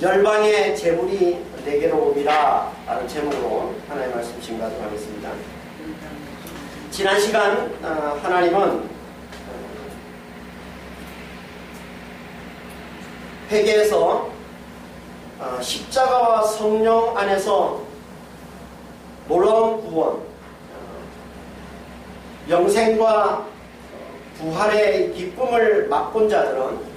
열방의 재물이 내게로 오리라 라는 제목으로 하나님의 말씀 증가하도록 하겠습니다. 지난 시간 하나님은 회개에서 십자가와 성령 안에서 놀라운 구원, 영생과 부활의 기쁨을 맛본 자들은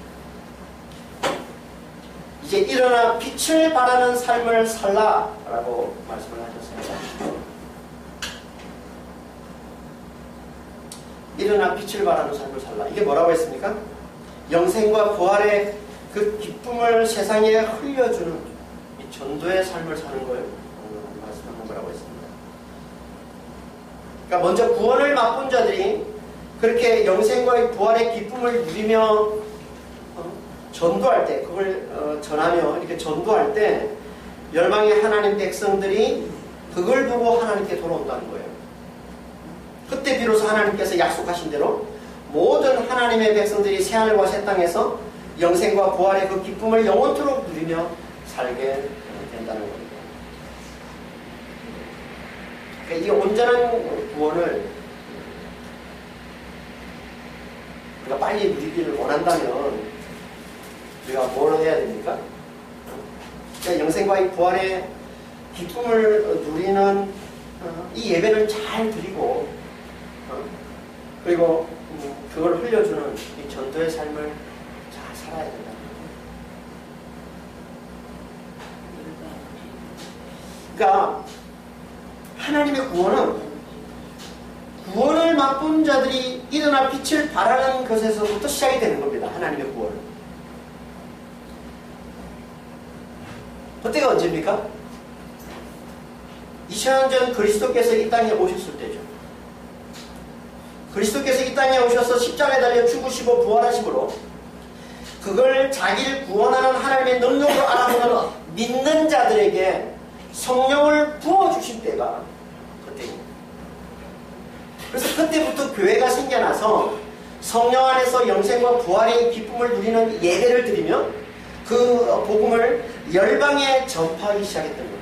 이제 일어나 빛을 발하는 삶을 살라라고 말씀을 하셨습니다. 일어나 빛을 발하는 삶을 살라. 이게 뭐라고 했습니까? 영생과 부활의 그 기쁨을 세상에 흘려주는 이 전도의 삶을 사는 걸 말씀하는 거라고 했습니다. 그러니까 먼저 구원을 맛본 자들이 그렇게 영생과 부활의 기쁨을 누리며 전도할 때, 그걸 전하며 이렇게 전도할 때 열방의 하나님 백성들이 그걸 보고 하나님께 돌아온다는 거예요. 그때 비로소 하나님께서 약속하신 대로 모든 하나님의 백성들이 새하늘과 새 땅에서 영생과 부활의 그 기쁨을 영원토록 누리며 살게 된다는 겁니다. 그러니까 이 온전한 구원을 우리가 빨리 누리기를 원한다면 우리가 뭘 해야 됩니까? 그러니까 영생과 이 부활의 기쁨을 누리는 이 예배를 잘 드리고 그리고 그걸 흘려주는 이 전도의 삶을 잘 살아야 된다. 그러니까 하나님의 구원을 맛본 자들이 일어나 빛을 발하는 것에서부터 시작이 되는 겁니다. 하나님의 구원은. 그때가 언제입니까? 2000년 전 그리스도께서 이 땅에 오셨을 때죠. 그리스도께서 이 땅에 오셔서 십자가에 달려 죽으시고 부활하심으로 그걸 자기를 구원하는 하나님의 능력으로 알아보는 믿는 자들에게 성령을 부어주신 때가 그때입니다. 그래서 그때부터 교회가 생겨나서 성령 안에서 영생과 부활의 기쁨을 누리는 예배를 드리며 그 복음을 열방에 전파하기 시작했던 거예요.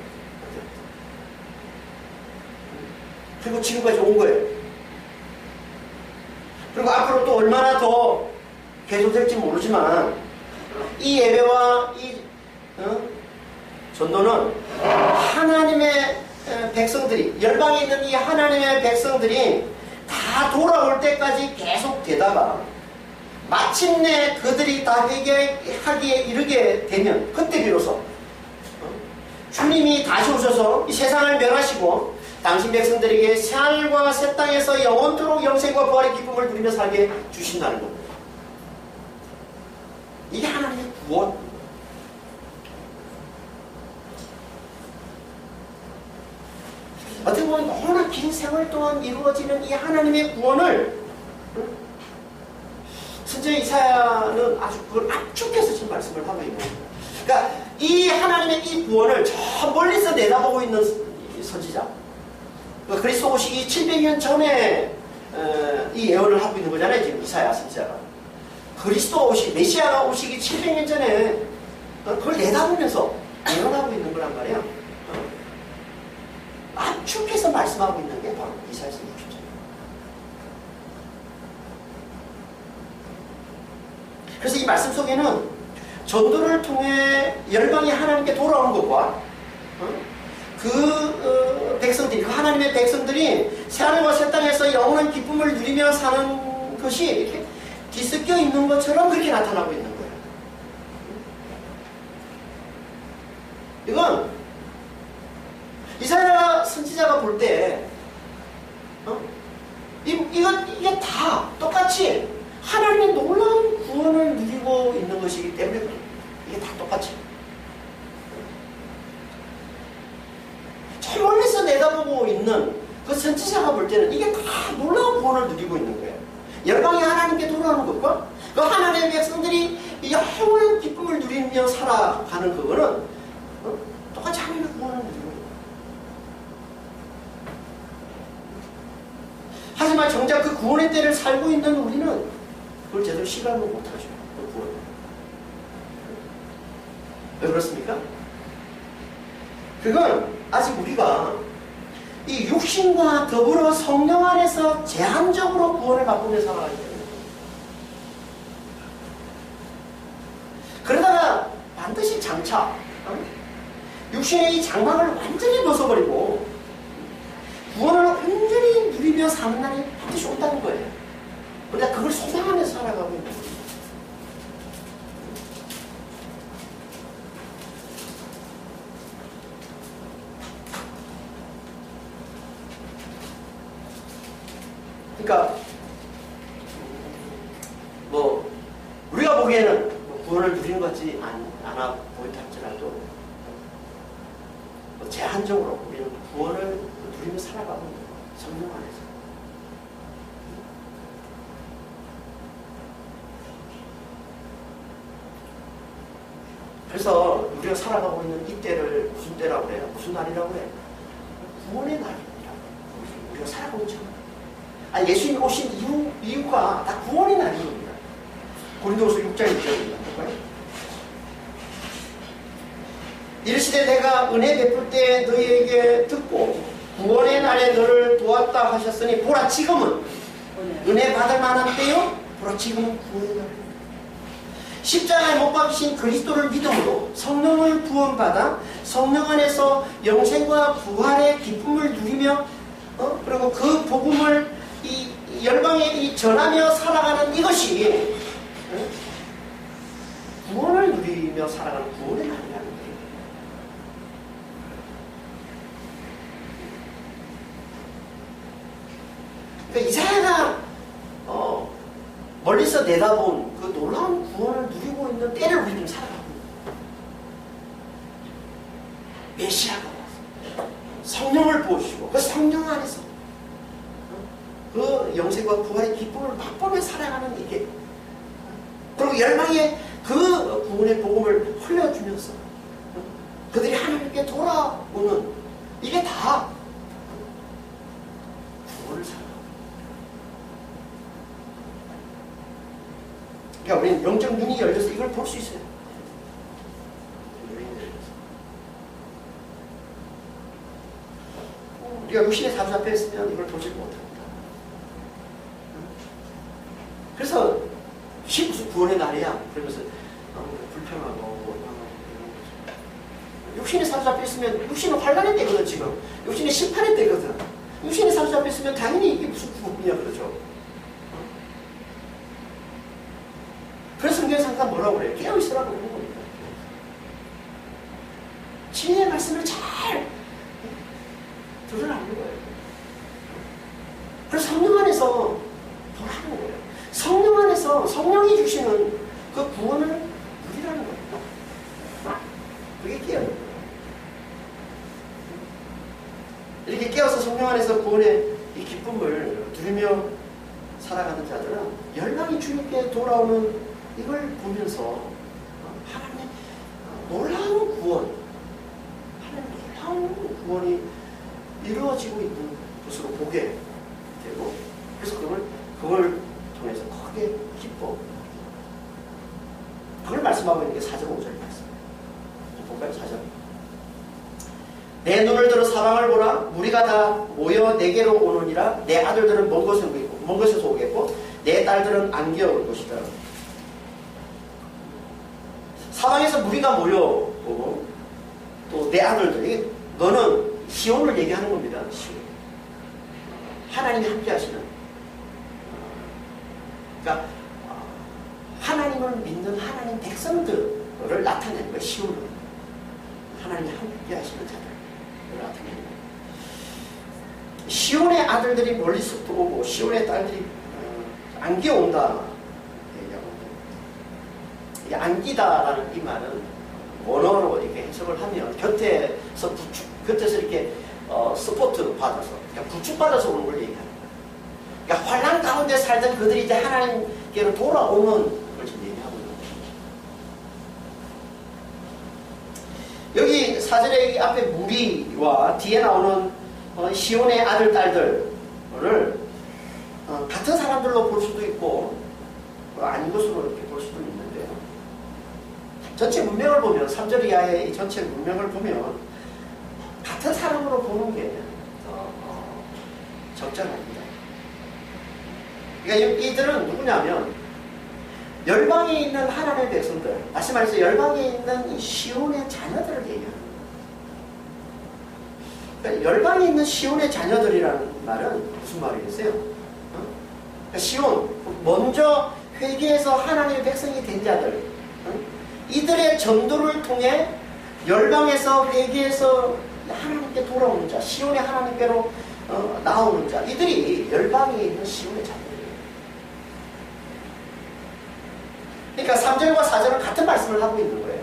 그리고 지금까지 온 거예요. 그리고 앞으로 또 얼마나 더 계속될지 모르지만 이 예배와 이 전도는 하나님의 백성들이, 열방에 있는 이 하나님의 백성들이 다 돌아올 때까지 계속 되다가 마침내 그들이 다 회개하기에 이르게 되면 그때 비로소 주님이 다시 오셔서 이 세상을 멸하시고 당신 백성들에게 새하늘과 새 땅에서 영원토록 영생과 부활의 기쁨을 누리며 살게 주신다는 겁니다. 이게 하나님의 구원. 어떻게 보면 너무나 긴 세월 동안 이루어지는 이 하나님의 구원을 선지자 이사야는 아주 그걸 압축해서 지금 말씀을 하고 있는 겁니다. 그러니까 이 하나님의 이 구원을 저 멀리서 내다보고 있는 선지자, 그리스도 오시기 700년 전에 이 예언을 하고 있는 거잖아요. 지금 이사야 선지자가 그리스도 메시아가 오시기 700년 전에 그걸 내다보면서 예언하고 있는 거란 말이에요. 압축해서 말씀하고 있는 게 바로 이사야서 60절. 그래서 이 말씀 속에는 전도를 통해 열방이 하나님께 돌아오는 것과 백성들이, 그 하나님의 백성들이 새하늘과 새 땅에서 영원한 기쁨을 누리며 사는 것이 이렇게 뒤섞여 있는 것처럼 그렇게 나타나고 있는 거예요. 이건 이사야 선지자가 볼 때 이게 다 똑같이 하나님의 놀라운 구원을 누리고 있는 것이기 때문에 이게 다 똑같이 저 멀리서 내다보고 있는 그 선지자가 볼 때는 이게 다 놀라운 구원을 누리고 있는 거예요. 열방이 하나님께 돌아오는 것과 그 하나님의 백성들이 영원한 기쁨을 누리며 살아가는 그거는 똑같이 하나님의 구원을 누리고 있는 거예요. 하지만 정작 그 구원의 때를 살고 있는 우리는 그걸 제대로 실감을 못하죠. 그 구원. 왜 그렇습니까? 그건 아직 우리가 이 육신과 더불어 성령 안에서 제한적으로 구원을 맛보며 살아가기 때문에, 그러다가 반드시 장차 육신의 이 장막을 완전히 벗어버리고 구원을 온전히 누리며 사는 날이 반드시 온다는 거예요. 우리가 그걸 소망하면서 살아가고 있는 거예요. 그러니까 뭐 우리가 보기에는 구원을 누리는 것 같지 않아 보인다 할지라도 제한적으로 우리는 구원을 누리며 살아가고 있는 거예요. 성령 안에서. 그래서 우리가 살아가고 있는 이때를 무슨 때라고 그래요? 무슨 날이라고 그래요? 구원의 날입니다. 우리가 살아가고 있잖아요. 예수님이 오신 이유가 다 구원의 날인 겁니다. 고린도후서 6장 1절입니다. 볼까요? 이르시되 내가 은혜 베풀 때 너희에게 듣고 구원의 날에 너를 도왔다 하셨으니 보라 지금은 은혜 받을 만한 때요. 보라 지금은 구원의 날입니다. 십자가에 못 박히신 그리스도를 믿음으로 성령을 구원받아 성령 안에서 영생과 부활의 기쁨을 누리며 그리고 그 복음을 이 열방에 전하며 살아가는 이것이 구원을 누리며 살아가는 구원의 날이라는 거예요. 그러니까 이사야가 멀리서 내다본 그 놀라운 구원을 누리고 있는 때를 우리 좀 살아가고 있는 메시아가 와서 성령을 부어주시고 그 성령 안에서 그 영생과 부활의 기쁨을 맛보며 살아가는 이게, 그리고 열방에 그 구원의 복음을 흘려주면서 그들이 하나님께 돌아오는 이게 다 구원을 살아가고. 그러니까 우리는 영적 눈이 열려서 이걸 볼 수 있어요. 우리가 육신의 사주 앞에 있으면 이걸 보지 못합니다. 그래서 이게 무슨 구원의 날이야? 그러면서 불평하고 육신의 사주 앞에 있으면 육신은 환란의 때거든. 지금 육신의 심판의 때거든. 육신의 사주 앞에 있으면 당연히 이게 무슨 구원이냐 그러죠. 그래서 성경에서 항상 뭐라고 그래요? 깨어있으라고 그러는 겁니다. 진리의 말씀을 잘 들으라는 거예요. 그래서 성령 안에서 보라는 거예요. 성령 안에서 성령이 주시는 그 구원을 누리라는 거예요. 그게 깨어요. 이렇게 깨어서 성령 안에서 구원의 이 기쁨을 누리며 살아가는 자들은 열방이 주님께 돌아오는 이걸 보면서 하나님의 놀라운 구원, 하나님의 놀라운 구원이 이루어지고 있는 것으로 보게 되고, 그래서 그걸 통해서 크게 기뻐. 그걸 말씀하고 있는 게 4절 5절 말씀이에요. 볼까요? 4절. 내 눈을 들어 사방을 보라. 무리가 다 모여 내게로 오느니라. 내 아들들은 먼 곳에서 오겠고 내 딸들은 안겨 올 것이다. 사방에서 무리가 모여오고 또 내 아들들, 이게 너는 시온을 얘기하는 겁니다. 시온. 하나님이 함께 하시는, 그러니까 하나님을 믿는 하나님 백성들을 나타내는 거예요. 시온은 하나님이 함께 하시는 자들을 나타내는 거예요. 시온의 아들들이 멀리서부터 오고 시온의 딸들이 안겨온다 얘기하고, 이게 안기다라는 이 말은 원어로 이렇게 해석을 하면 곁에서 이렇게 서포트 받아서, 그러니까 부축받아서 오는 걸 얘기합니다. 그러니까 환난 가운데 살던 그들이 이제 하나님께로 돌아오는 걸 지금 얘기하고 있는 거예요. 여기 4절의 앞에 무리와 뒤에 나오는 시온의 아들, 딸들을 같은 사람들로 볼 수도 있고 아닌 것으로 이렇게 볼 수도 있는데요. 전체 문명을 보면 3절 이하의 이 전체 문명을 보면 같은 사람으로 보는 게 적절합니다. 그러니까 이들은 누구냐면 열방에 있는 하나님의 백성들, 다시 말해서 열방에 있는 이 시온의 자녀들을 얘기합니다. 그러니까 열방에 있는 시온의 자녀들이라는 말은 무슨 말이겠어요? 그러니까 시온, 먼저 회개해서 하나님의 백성이 된 자들, 이들의 전도를 통해 열방에서 회개해서 하나님께 돌아오는 자, 시온의 하나님께로 나오는 자, 이들이 열방에 있는 시온의 자녀들이에요. 그러니까 3절과 4절은 같은 말씀을 하고 있는 거예요.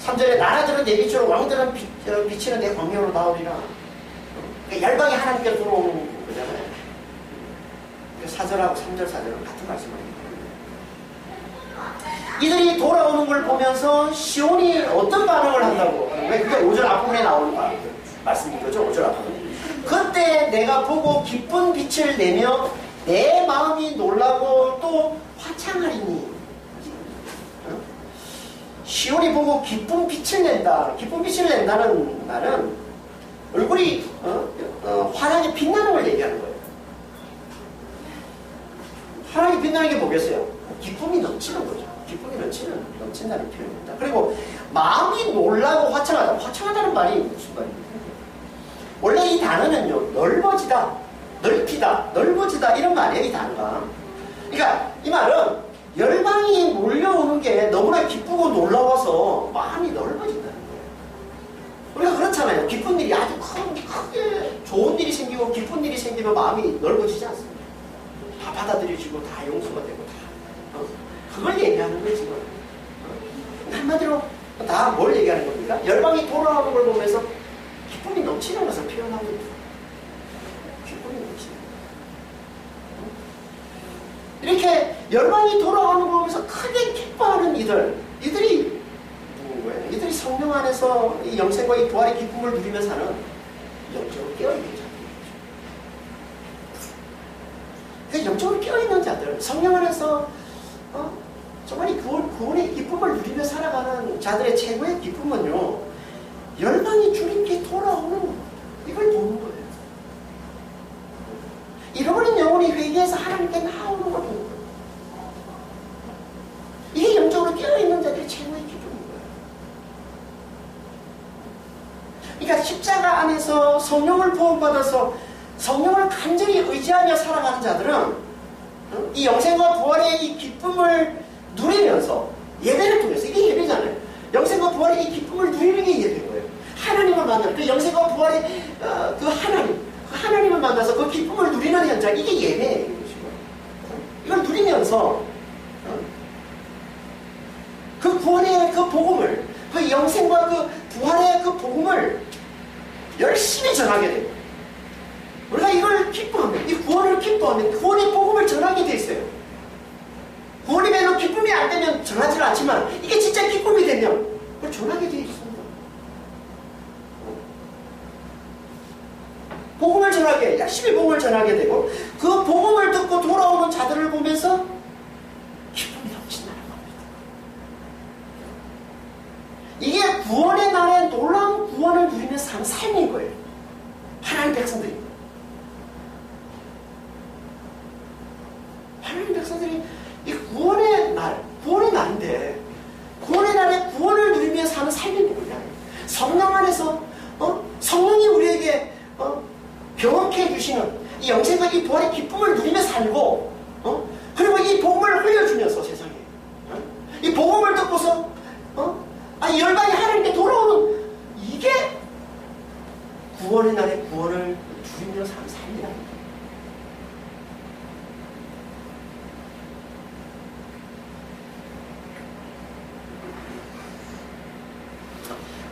3절에 나라들은 내 빛으로 왕들은 비치는 내 광명으로 나오리라. 그러니까 열방이 하나님께로 돌아오는 거잖아요. 4절하고 3절, 4절은 같은 말씀을 합니다. 이들이 돌아오는 걸 보면서 시온이 어떤 반응을 한다고? 왜 그게 5절 앞부분에 나오는 말씀인 거죠? 5절 앞부분. 그때 내가 보고 기쁜 빛을 내며 내 마음이 놀라고 또 화창하리니. 시온이 보고 기쁜 빛을 낸다. 기쁜 빛을 낸다는 말은 얼굴이 환하게 빛나는 걸 얘기하는 거예요. 환하게 빛나는 게 뭐겠어요? 기쁨이 넘치는 거죠. 기쁨이 넘친다는 표현입니다. 그리고 마음이 놀라고 화창하다. 화창하다는 말이 무슨 말입니까? 원래 이 단어는요, 넓어지다, 넓히다, 넓어지다 이런 말이에요, 이 단어가. 그러니까 이 말은 열방이 몰려오는 게 너무나 기쁘고 놀라워서 마음이 넓어진다는 거예요. 우리가 그렇잖아요. 기쁜 일이 아주 크게 좋은 일이 생기고 기쁜 일이 생기면 마음이 넓어지지 않습니까? 다 받아들여지고 다 용서가 되고 다 그걸 얘기하는 거지. 한마디로 다 뭘 얘기하는 겁니까? 열방이 돌아오는 걸 보면서 기쁨이 넘치는 것을 표현하고 있다. 기쁨이 넘치는 것. 이렇게 열방이 돌아오는 걸 보면서 크게 기뻐하는 이들이 누군 거예요? 이들이 성령 안에서 이 영생과 이 부활의 기쁨을 누리며 사는 영적으로 깨어있는 자들. 영적으로 깨어있는 자들, 성령 안에서 정말 이 구원의 기쁨을 누리며 살아가는 자들의 최고의 기쁨은요, 열방이 주님께 돌아오는 것, 이걸 보는 거예요. 잃어버린 영혼이 회개해서 하나님께 나오는 걸 보는 거예요. 이게 영적으로 깨어있는 자들의 최고의 기쁨인 거예요. 그러니까 십자가 안에서 성령을 부원받아서 성령을 간절히 의지하며 살아가는 자들은 이 영생과 부활의 이 기쁨을 누리면서 예배를 통해서, 이게 예배잖아요. 영생과 부활의 이 기쁨을 누리는 게 예배인 거예요. 하나님을 만나는 그 영생과 부활의 그 하나님을 만나서 그 기쁨을 누리는 현장, 이게 예배예요. 이걸 누리면서 그 구원의 그 복음을, 그 영생과 그 부활의 그 복음을 열심히 전하게 돼요. 우리가 이걸 기뻐하면, 이 구원을 기뻐하면 구원의 복음을 전하게 돼 있어요. 구원이 별로 기쁨이 안 되면 전하지는 않지만 이게 진짜 기쁨이 되면 그걸 전하게 돼 있습니다. 복음을 전하게, 열심히 복음을 전하게 되고 그 복음을 듣고 돌아오는 자들을 보면서 기쁨이 넘친다는 겁니다. 이게 구원의 날에 놀라운 구원을 누리며 사는 삶인 거예요. 하나님 백성들이. 하나님 백성들이 이 구원의 날인데 구원의 날에 구원을 누리며 사는 삶이 뭐냐? 성령 안에서 성령이 우리에게 경험케 해주시는 이 영생과 이 부활의 기쁨을 누리며 살고 그리고 이 복음을 흘려주면서 세상에 이 복음을 듣고서 열방이 하나님께 돌아오는, 이게 구원의 날에 구원을 누리며 사는 삶이라는 거예요.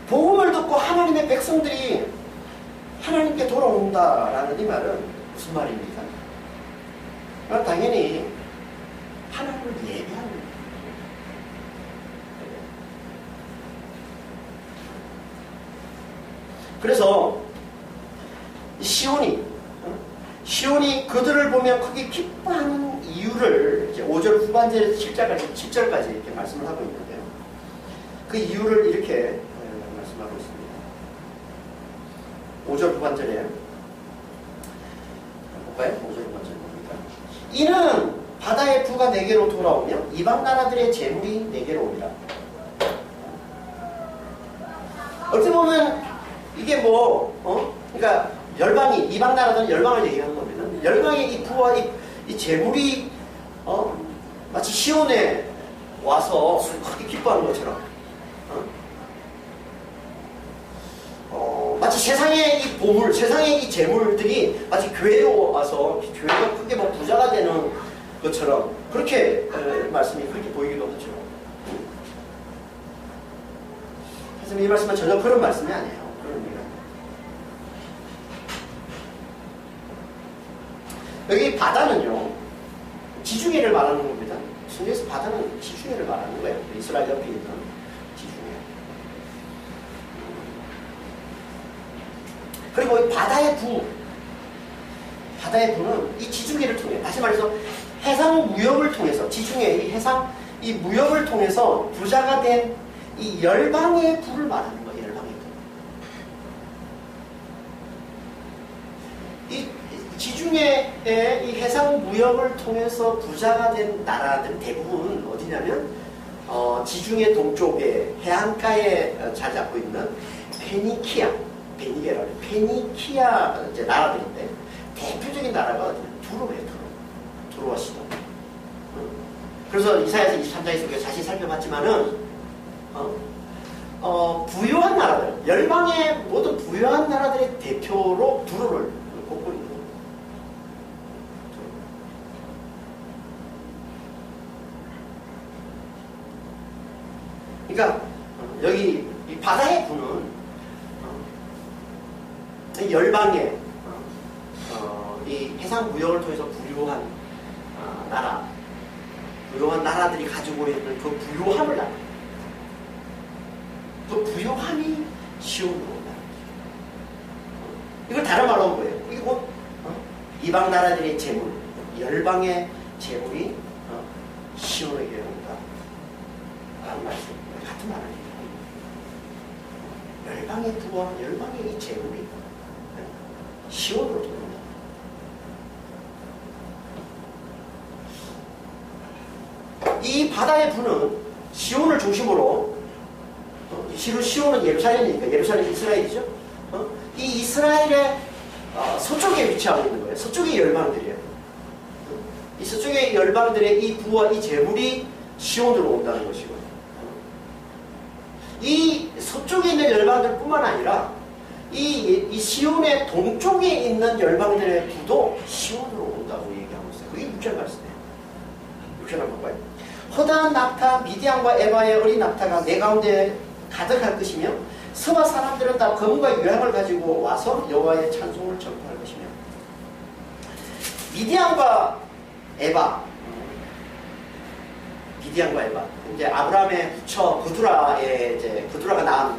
복음을 듣고 하나님의 백성들이 하나님께 돌아온다라는 이 말은 무슨 말입니까? 당연히 하나님을 예배하는 거예요. 그래서 시온이 그들을 보며 크게 기뻐하는 이유를 이제 5절 후반절에서 7절까지 이렇게 말씀을 하고 있는데요. 그 이유를 이렇게 말씀하고 있습니다. 5절 후반절에 볼까요? 5절 후반절 뭡니까? 이는 바다의 부가 내게로 돌아오며 이방 나라들의 재물이 내게로 오리라. 어떻게 보면 이게 그러니까 열방이, 이방 나라들은 열방을 얘기하는 겁니다. 열방의 이 부와 이 재물이 마치 시온에 와서 크게 기뻐하는 것처럼 마치 세상의 이 보물, 세상의 이 재물들이 마치 교회에 와서 교회가 크게 부자가 되는 것처럼 그렇게 말씀이 그렇게 보이기도 하죠. 하지만 이 말씀은 전혀 그런 말씀이 아니에요. 그런 의미가 아니에요. 여기 바다는요, 지중해를 말하는 겁니다. 성경에서 바다는 지중해를 말하는 거예요. 이스라엘 옆에 있는 지중해. 그리고 이 바다의 부는 이 지중해를 통해, 다시 말해서 해상 무역을 통해서, 지중해 이 해상 이 무역을 통해서 부자가 된 이 열방의 부를 말하는 거예요. 열방의 부. 이 지중해의 이 해상 무역을 통해서 부자가 된 나라들은 대부분 어디냐면 지중해 동쪽에 해안가에 자리 잡고 있는 페니키아 이제 나라들인데 대표적인 나라가 어디냐? 두로예요. 두로와 시돈. 그래서 이사야서 23장에서 우리가 자세히 살펴봤지만은 부유한 나라들, 열방의 모든 부유한 나라들의 대표로 두로를 꼽고 있는 겁니다. 그러니까 여기 이 바다의 부는 열방의 이 해상 무역을 통해서 부유한 부유한 나라들이 가지고 있는 그 부유함을 나타냅니다. 그 부유함이 시온으로 온다. 이걸 다른 말로 하면 뭐예요? 이게 곧 이방 나라들의 재물, 열방의 재물이 시온에게 온다. 라는 말씀입니다. 같은 말을 해요. 열방의 부와 열방의 이 재물이 시온으로 들어온다. 이 바다의 부는 시온을 중심으로, 시온은 예루살렘이니까, 예루살렘이 이스라엘이죠. 이 이스라엘의 서쪽에 위치하고 있는 거예요. 서쪽의 열방들이에요. 이 서쪽의 열방들의 이 부와 이 재물이 시온으로 온다는 것이고, 이 서쪽에 있는 열방들 뿐만 아니라 이 시온의 동쪽에 있는 열방들의 부도 시온으로 온다고 얘기하고 있어요. 그게 6절 말씀이에요. 6절 한번 볼까요? 허다한 낙타, 미디안과 에바의 어린 낙타가 내 가운데 가득할 것이며 서바 사람들은 다 검과 유향을 가지고 와서 여호와의 찬송을 전파할 것이며. 미디안과 에바, 이제 아브라함의 부처 그두라가 낳은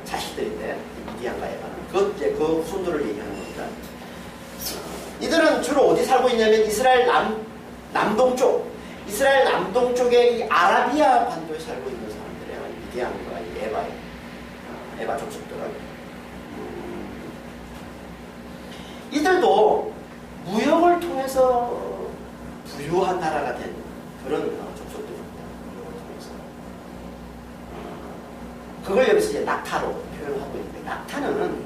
자식들인데, 미디안과 에바는 그 후손들을 얘기하는 겁니다. 이들은 주로 어디 살고 있냐면 이스라엘 남동쪽, 이스라엘 남동쪽의 이 아라비아 반도에 살고 있는 사람들이에요. 미디안과 에바 족속들은. 이들도 무역을 통해서 부유한 나라가 된 그런 족속들입니다. 무역을 통해서. 그걸 여기서 이제 낙타로 표현하고 있는데, 낙타는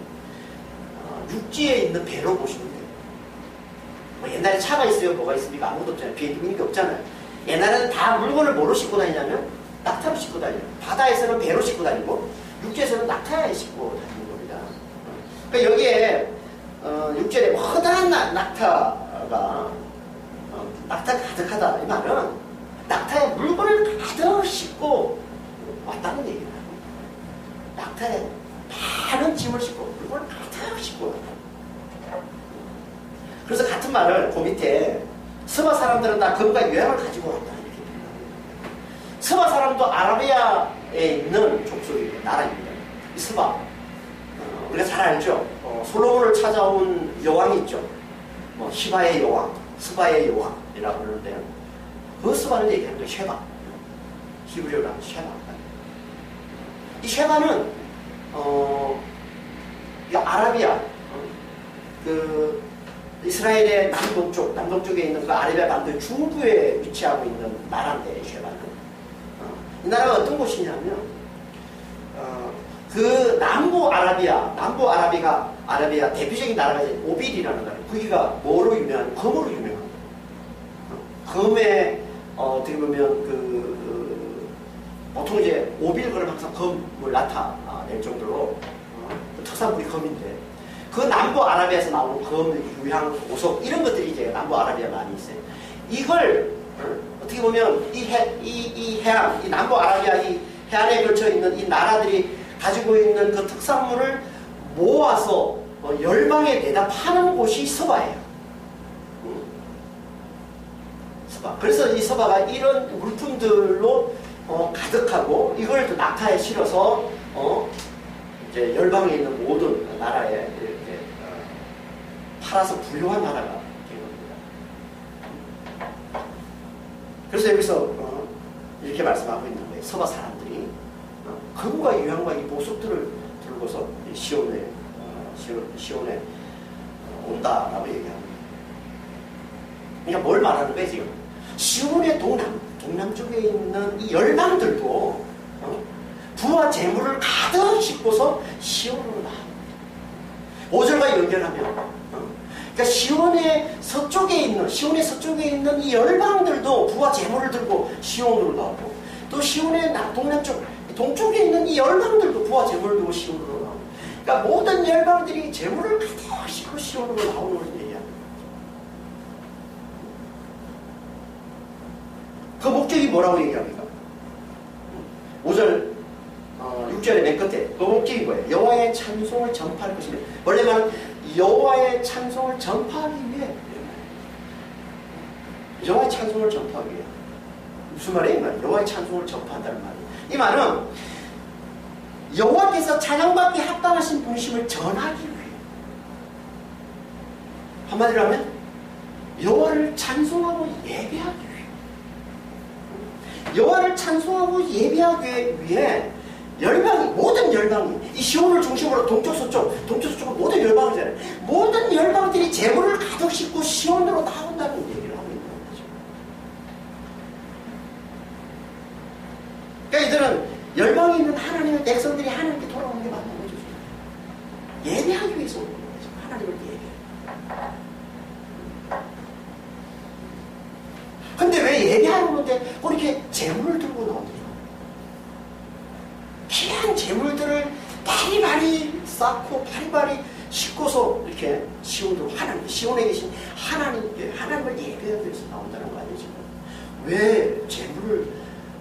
육지에 있는 배로 보시면 돼요. 뭐 옛날에 차가 있어요? 뭐가 있습니까? 아무것도 없잖아요. 비행기 없잖아요. 옛날에는 다 물건을 뭐로 싣고 다니냐면 낙타로 싣고 다녀요. 바다에서는 배로 싣고 다니고 육지에서는 낙타에 싣고 다니는 겁니다. 그러니까 여기에 6절에 허다한 낙타가 가득하다, 이 말은 낙타에 물건을 가득 싣고 왔다는 얘기예요. 낙타에 많은 짐을 싣고 물건을 가득 싣고 왔다. 그래서 같은 말을 그 밑에 서바 사람들은 다 검과 유향을 가지고 왔다, 이렇게 표현합니다. 서바 사람도 아라비아에 있는 족속입니다. 나라입니다. 이 서바, 우리가 잘 알죠. 솔로몬을 찾아온 여왕이 있죠. 시바의 여왕, 스바의 여호와이라고 그러는데요. 그 스바를 얘기하는 게 쉐바. 히브리어로 하면 쉐바. 이 쉐바는 이 아라비아 그 이스라엘의 남동쪽에 있는 그 아라비아 반도 중부에 위치하고 있는 나라인데 쉐바는 이 나라가 어떤 곳이냐면 그 남부 아라비아 대표적인 나라가 이제 오빌이라는 나라. 거기가 뭐로 유명한? 검으로 유명한. 검에 어떻게 보면 보통 이제 오빌 그러면 항상 검을 나타낼 정도로 그 특산물이 검인데 그 남부 아라비아에서 나오는 검, 유향, 보석 이런 것들이 이제 남부 아라비아 많이 있어요. 이걸 어떻게 보면 이 해안, 이 남부 아라비아 이 해안에 걸쳐 있는 이 나라들이 가지고 있는 그 특산물을 모아서 열방에 내다 파는 곳이 서바예요. 서바. 그래서 이 서바가 이런 물품들로 가득하고 이걸 또 낙타에 실어서 이제 열방에 있는 모든 나라에 이렇게 팔아서 부유한 나라가 된 겁니다. 그래서 여기서 이렇게 말씀하고 있는 거예요. 서바 사람들이 금과 유향과 이 보석들을 들고서 시온에 온다라고 얘기합니다. 그러니까 뭘 말하는 거예요 지금? 시온의 동남쪽에 있는 이 열방들도 부와 재물을 가득 싣고서 시온으로 나옵니다. 5절과 연결하면 그러니까 시온의 서쪽에 있는 이 열방들도 부와 재물을 들고 시온으로 나오고 또 시온의 동쪽에 있는 이 열방들도 부와 재물을 들고 시온으로 나오고 그러니까 모든 열방들이 재물을 가득 싣고 시온으로 나오는 것을 얘기합니다. 그 목적이 뭐라고 얘기합니까? 5절 6절의 맨 끝에 그 목적이 뭐예요? 여호와의 찬송을 전파할 것이며 원래 말은 여호와의 찬송을 전파하기 위해 여호와의 찬송을 전파하기 위해 무슨 말이에요? 이 말은 여호와의 찬송을 전파한다는 말이에요. 이 말은 여호와께서 찬양받기 합당하신 분심을 전하기 위해 한마디로 하면 여호와를 찬송하고 예배하기 위해 여호와를 찬송하고 예배하기 위해 모든 열방이 이 시온을 중심으로 동쪽 서쪽은 모든 열방이잖아요. 모든 열방들이 재물을 가득 싣고 시온으로 나온다는 얘기를 하고 있는 거죠. 그러니까 이들은 열방에 있는 하나님의 백성들이 하나님께 돌아오는 게 맞는 거죠. 예배하기 위해서 오는 거죠. 하나님을 예배해요. 근데 왜 예배하는 건데 그렇게 재물을 들고 나오죠? 귀한 재물들을 바리바리 쌓고 바리바리 싣고서 이렇게 시온에 계신 하나님을 예배하기 위해서 나온다는 거 아니죠? 왜 재물을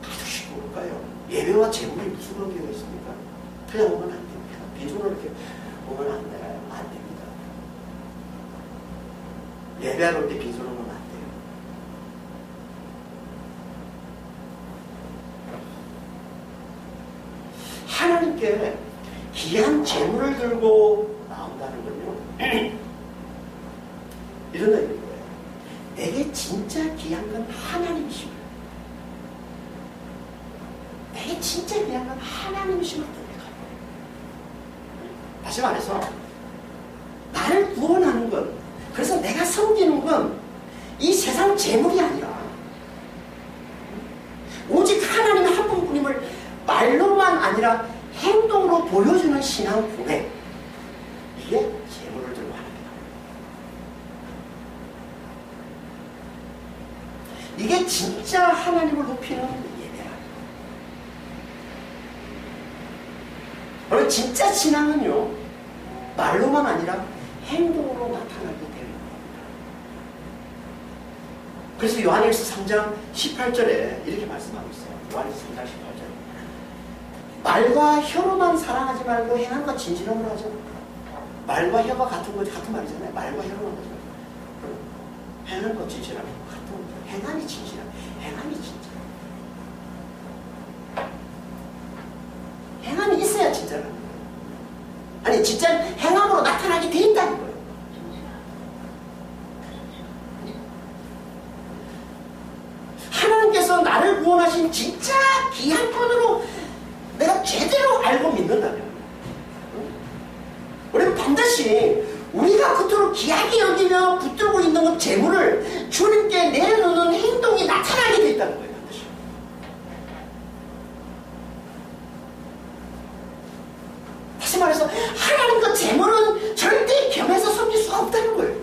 가득 싣고 올까요? 예배와 재물이 무슨 관계가 있습니까? 그냥 오면 안 됩니다. 빈손으로 이렇게 오면 안 됩니다. 예배하러 올 때 빈손으로 오면 안 돼요. 하나님께 귀한 재물을 들고 나온다는 건요. 이런 의미인 거예요. 내게 진짜 귀한 건 하나님이심을. 내게 진짜 귀한 건 하나님이심을 고백하는 거예요. 다시 말해서 나를 구원하는 건 그래서 내가 섬기는 건 이 세상 재물이 아니라 오직 하나님 한 분뿐임을 말로만 아니라 행동으로 보여주는 신앙 고백. 이게 재물을 들고 하는 거다. 이게 진짜 하나님을 높이는 예배라. 그리고 진짜 신앙은요 말로만 아니라 행동으로 나타나게 되는 겁니다. 그래서 요한일서 3장 18절에 이렇게 말씀하고 있어요. 요한일서 3장 18절. 말과 혀로만 사랑하지 말고 행함과 진실함으로 하자. 말과 혀가 같은 말이잖아요. 말과 혀로만 하지 말고 행함과 진실함 같은 거. 행함이 진실함. 행함이 진짜. 행함이 있어야 진짜라는 거예요. 아니 진짜 행함으로 나타나게 돼 있다는 거예요. 예수님 진짜 귀한 분으로 내가 제대로 알고 믿는다면, 우리는 반드시 우리가 그토록 귀하게 여기며 붙들고 있는 것 재물을 주님께 내놓는 행동이 나타나게 돼 있다는 거예요. 반드시. 다시 말해서 하나님 그 재물은 절대 겸해서 섬길 수가 없다는 거예요.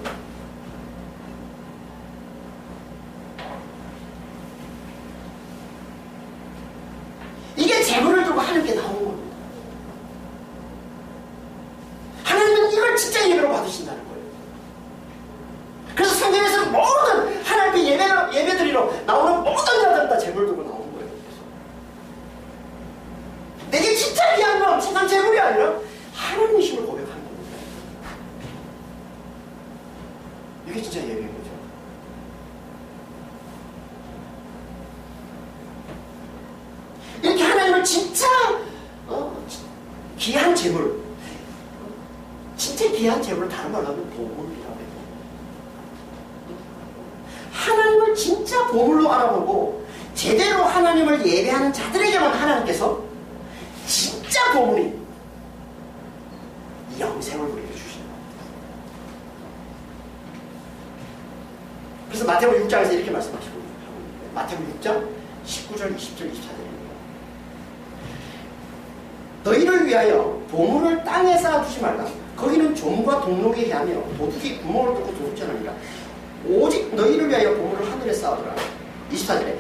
이게 재물을 두고 하나님께 나오는 겁니다. 하나님은 이걸 진짜 예배로 받으신다는 거예요. 그래서 성경에서 모든 하나님께 예배드리러 나오는 모든 자들은 다 재물 두고 나오는 거예요. 내게 진짜 귀한 건 세상 재물이 아니라 하나님이심을 고백하는 겁니다. 이게 진짜 예배인 거죠. 이렇게 하나님을 진짜 귀한 재물, 진짜 귀한 재물을 다른 말로 하면 보물이라고 해요. 하나님을 진짜 보물로 알아보고 제대로 하나님을 예배하는 자들에게만 하나님께서 진짜 보물인 영생을 우리에게 주시는 겁니다. 그래서 마태복음 6장에서 이렇게 말씀하시고, 마태복음 6장 19절, 20절, 24절입니다. 너희를 위하여 보물을 땅에 쌓아두지 말라. 거기는 좀과 동록이 헤하며 도둑이 구멍을 뚫고 도둑질 하니라. 오직 너희를 위하여 보물을 하늘에 쌓아두라. 24절에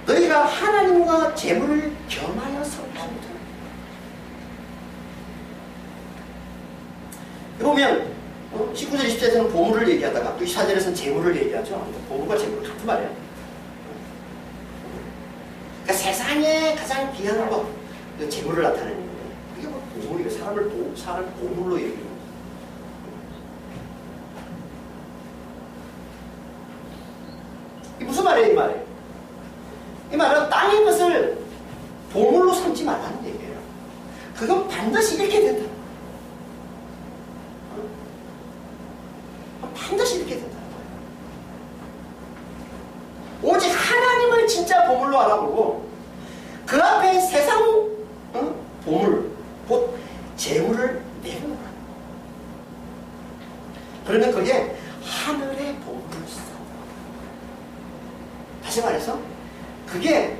너희가 하나님과 재물을 겸하여 섬기지 못하라. 보면 19절 20절에서는 보물을 얘기하다가 또 24절에서는 재물을 얘기하죠. 보물과 재물 같은 말이에요. 그러니까 세상에 가장 귀한 것, 재물을 나타내는 거예요. 그게 뭐 보물이에요. 사람을 보물로 얘기해요. 이게 무슨 말이에요, 이 말이에요? 이 말은 땅의 것을 보물로 삼지 말라는 얘기예요. 그건 반드시 잃게 된다. 반드시 잃게 된다는 거예요. 오직 하나님을 진짜 보물로 알아보고 그 앞에 세상 보물, 곧 재물을 내놓으라. 그러면 그게 하늘의 보물을 쌓아. 다시 말해서 그게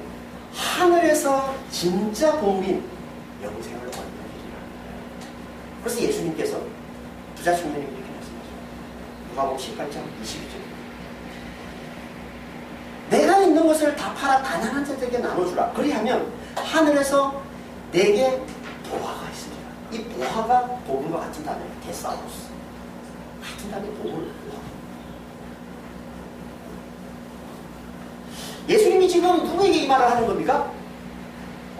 하늘에서 진짜 보물인 영생을 얻는 일이라. 그래서 예수님께서 부자 청년에게 이렇게 말씀하셨어요. 누가복음 18장 22절. 내가 있는 것을 다 팔아 가난한 자들에게 나눠주라. 그리하면 하늘에서 내게 보화가 있습니다. 이 보화가 보물과 같은 단어예요. 데사우스. 같은 단어의 보물. 예수님이 지금 누구에게 이 말을 하는 겁니까?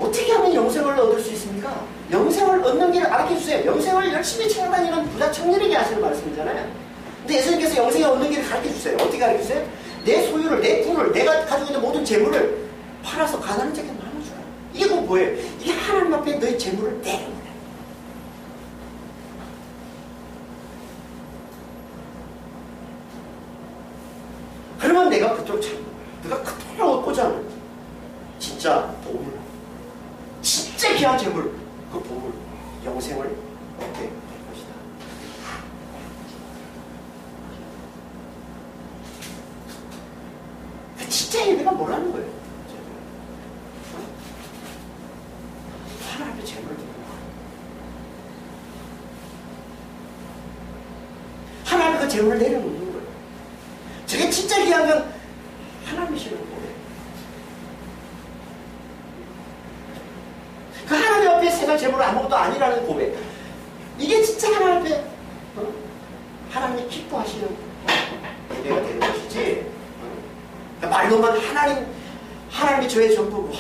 어떻게 하면 영생을 얻을 수 있습니까? 영생을 얻는 길을 알려주세요. 영생을 열심히 찾아다니는 부자 청년에게 하시는 말씀이잖아요. 근데 예수님께서 영생을 얻는 길을 가르쳐주세요. 어떻게 가르쳐주세요? 내 소유를, 내 품을, 내가 가지고 있는 모든 재물을 팔아서 가난한 자에게 나눠주라. 이게 뭐예요? 이게 하나님 앞에 너의 재물을 내는 거예요. 그러면 내가 그토록 찾는 거예요. 내가 그토록 얻고자 하는 진짜 보물, 진짜 귀한 재물, 그 보물, 영생을 얻게 될 것이다. 진짜 예배가 뭐라는 거예요? 하나님 앞에 재물을 드리는 거예요. 하나님 그 재물을 내려놓는 거예요. 저게 진짜 귀한 건 하나님이시는 거예요. 그 하나님 앞에 세상 재물은 아무것도 아니라는 고백. 이게 진짜 하나님 앞에 하나님이 기뻐하시는 예배가 되는 것이지. 말로만 하나님이 저의 전부고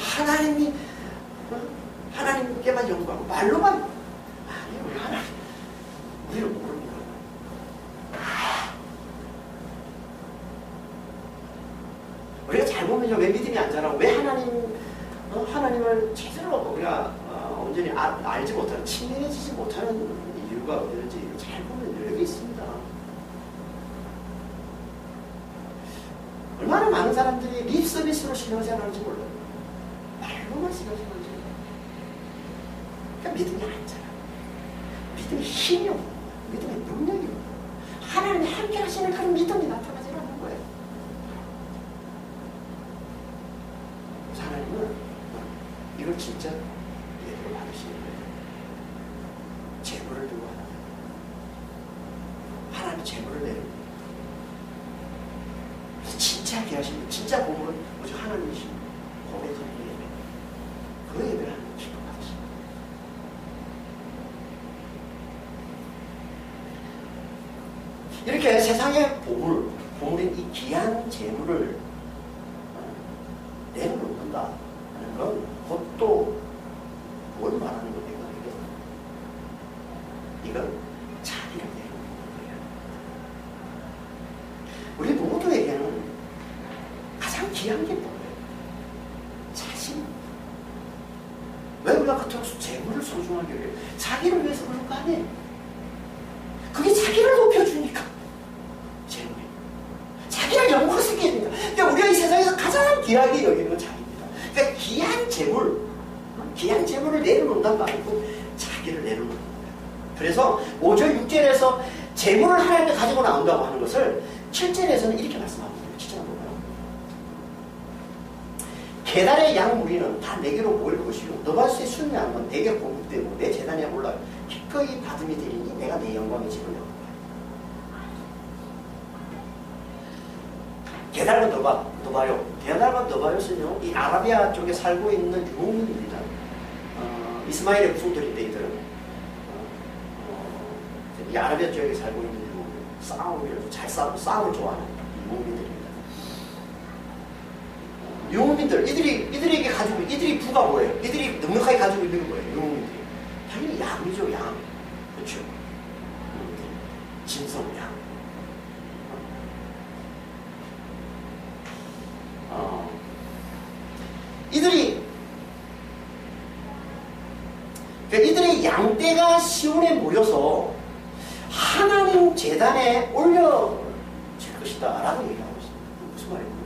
하나님께만 연구하고 말로만 아니에요. 우리 하나님 우리를 모릅니다. 우리가 잘 보면요, 왜 믿음이 안 자라고, 왜 하나님을 제대로 우리가 온전히 알지 못하는, 친밀해지지 못하는 이유가 어디든지 잘 보면 여러 개 있습니다. 얼마나 많은 사람들이 립 서비스로 신앙생활 하는지 몰라요. 잘못 말씀하신 거죠. 그러니까 믿음이 아니잖아. 믿음이 힘이 없는 거야. 믿음이 능력이 없는 거야. 하나님이 함께 하시는 그런 믿음이 나타나지 않는 거예요. 그래서 하나님은 이걸 진짜 예배로 받으시는 거예요. 재물을 두고 하나님 재물을 내는 거예요. 그래서 진짜 귀하신 진짜 보물은 오직 하나님이신 고백하는 예배. 그 예배를 하나님 기뻐 받으십니다. 이렇게 세상의 보물인 이 귀한 재물을 내놓는다 하는 건 그것도 뭘 말하는 겁니까? 이건 자기를 내놓는 거예요. 우리 모두에게는 가장 귀한 게 뭐예요? 자신. 왜 우리가 그토록 재물을 소중하게 해요? 자기를 위해서 그런 거 아니에요? 그게 자기를 높여주니까. 재물이. 자기를 영광 쓰게 해주니까. 그러니까 우리가 이 세상에서 가장 귀하게 여기는 건 자기입니다. 그러니까 귀한 재물을 내려놓는단 말이고 자기를 내려놓는 거예요. 그래서 5절 6절에서 재물을 하나님께 가지고 나온다고 하는 것을 7절에서는 이렇게 말씀합니다. 진짜 볼까요? 계달의 양 무리는 다 내게로 모일 것이요 너바스의 순양은 내게 공급되고 내 재단에 올라 기꺼이 받음이 되리니 내가 내 영광의 집을 내었다. 게달과 너바요. 게달과 너바요는요, 이 아라비아 쪽에 살고 있는 유목민입니다. 이스마엘의 후손들인데 이들은 이 아라비아 쪽에 살고 있는 유목민, 싸움을 좋아하는 유목민들입니다. 유목민들, 이들에게 가지고 이들이 부가 뭐예요? 이들이 넉넉하게 가지고 있는 게 뭐예요? 유목민들이 당연히 양이죠, 양. 그렇죠? 진성 양. 이들의 양떼가 시온에 모여서 하나님 재단에 올려질 것이다 라고 얘기하고 있습니다. 무슨 말입니까?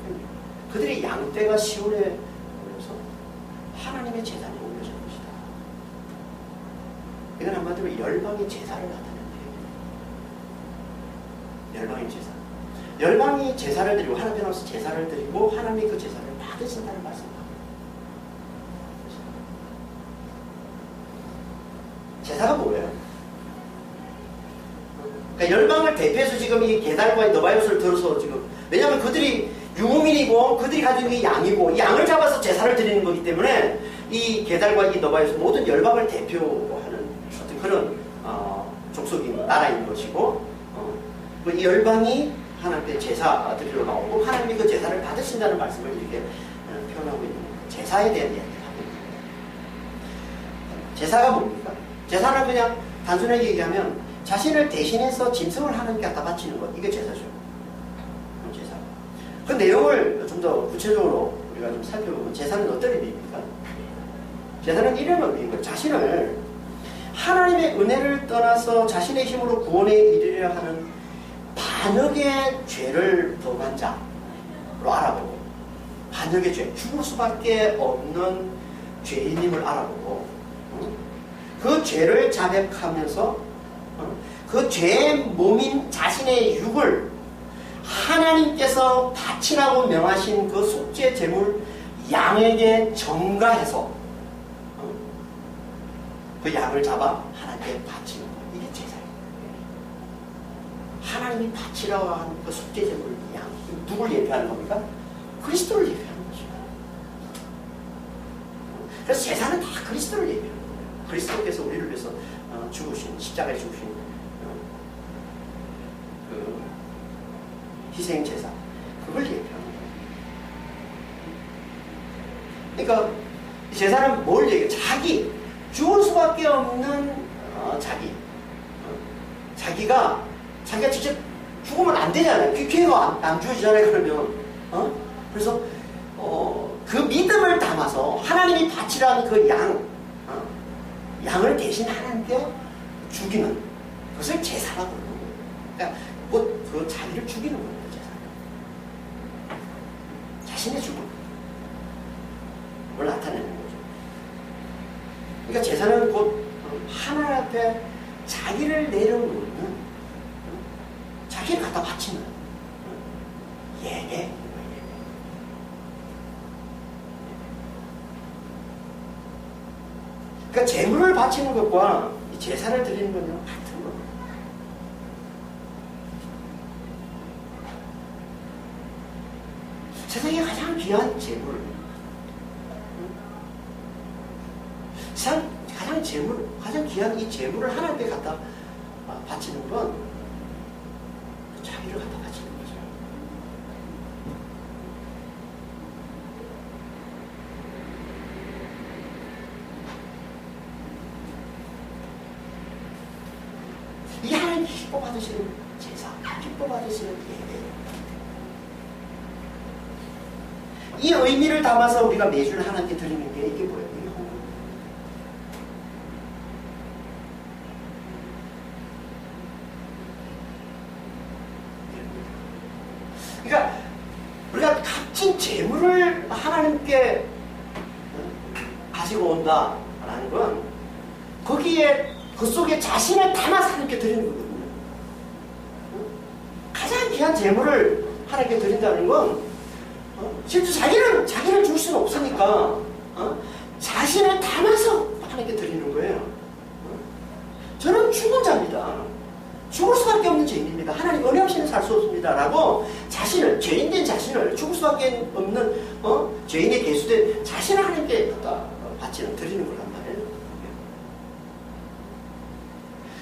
그들의 양떼가 시온에 모여서 하나님의 재단에 올려질 것이다. 이건 한마디로 열방의 제사를 나타내는 얘기입니다. 열방의 제사. 열방이 제사를 드리고 하나님 앞에서 제사를 드리고 하나님이 그 제사를 받으신다는 말씀입니다. 제사가 뭐예요? 그러니까 열방을 대표해서 지금 이 게달과 너바요스를 들어서 지금, 왜냐하면 그들이 유목민이고 그들이 가지고 있는 양이고 이 양을 잡아서 제사를 드리는 거기 때문에 이 게달과 이 너바요스 모든 열방을 대표하는 어떤 그런 족속인 나라인 것이고 이 열방이 하나님께 제사 드리러 나오고 하나님이 그 제사를 받으신다는 말씀을 이렇게 표현하고 있는 거예요. 제사에 대한 이야기를 하고 있는 거예요. 제사가 뭡니까? 제사는 그냥 단순하게 얘기하면 자신을 대신해서 짐승을 하나님께 갖다 바치는 것, 이게 제사죠. 제사. 그 내용을 좀 더 구체적으로 우리가 좀 살펴보면 제사는 어떤 의미입니까? 제사는 이런 의미인 자신을 하나님의 은혜를 떠나서 자신의 힘으로 구원에 이르려 하는 반역의 죄를 범한 자로 알아보고, 반역의 죄, 죽을 수밖에 없는 죄인임을 알아보고, 그 죄를 자백하면서 그 죄의 몸인 자신의 육을 하나님께서 바치라고 명하신 그 속죄 제물 양에게 전가해서 그 양을 잡아 하나님께 바치는 것, 이게 제사예요. 하나님이 바치라고 하는 그 속죄 제물 양, 누굴 예표하는 겁니까? 그리스도를 예표하는 것이에요. 그래서 제사는 다 그리스도를 예표하는 거예요. 그리스도께서 우리를 위해서 죽으신, 십자가에 죽으신 그 희생제사, 그걸 예표하는 거예요. 그러니까 이 제사는 뭘 얘기해요? 자기, 죽을 수밖에 없는 자기가 직접 죽으면 안 되잖아요. 기회가 안 주어지잖아요. 그러면 그래서 그 믿음을 담아서 하나님이 바치라는 그 양을 대신 하나님께 죽이는 그것을 제사라고 부르는 거예요. 그러니까 그 자기를 죽이는 거예요. 제사. 자신의 죽음을 나타내는 거죠. 그러니까 제사는 곧 하나님 앞에 자기를 내려놓는, 자기를 갖다 바치는 예배. 그러니까 재물을 바치는 것과 제사를 드리는 건 같은 거예요. 세상에 가장 귀한 재물, 세상 가장 귀한 이 재물을 하나님께 갖다 바치는 건 자기를 갖다 바치는 거죠. 이게 하나님 기뻐 받으시는 제사, 기뻐 받으시는 예배예요. 이 의미를 담아서 우리가 매주 하나님께 드리는 게 이게 뭐예요? 이게 헌금. 그러니까 우리가 값진 재물을 하나님께 가지고 온다라는 건 거기에 그 속에 자신을 담아서 하나님께 드리는 거거든요. 가장 귀한 재물을 하나님께 드린다는 건 실제 자기를 줄 수는 없으니까 자신을 담아서 하나님께 드리는 거예요. 저는 죽은 자입니다. 죽을 수밖에 없는 죄인입니다. 하나님 은혜 없이는 살 수 없습니다. 라고 자신을, 죄인된 자신을, 죽을 수밖에 없는 죄인의 개수된 자신을 하나님께 갖다 바치는, 드리는 거란 말이에요.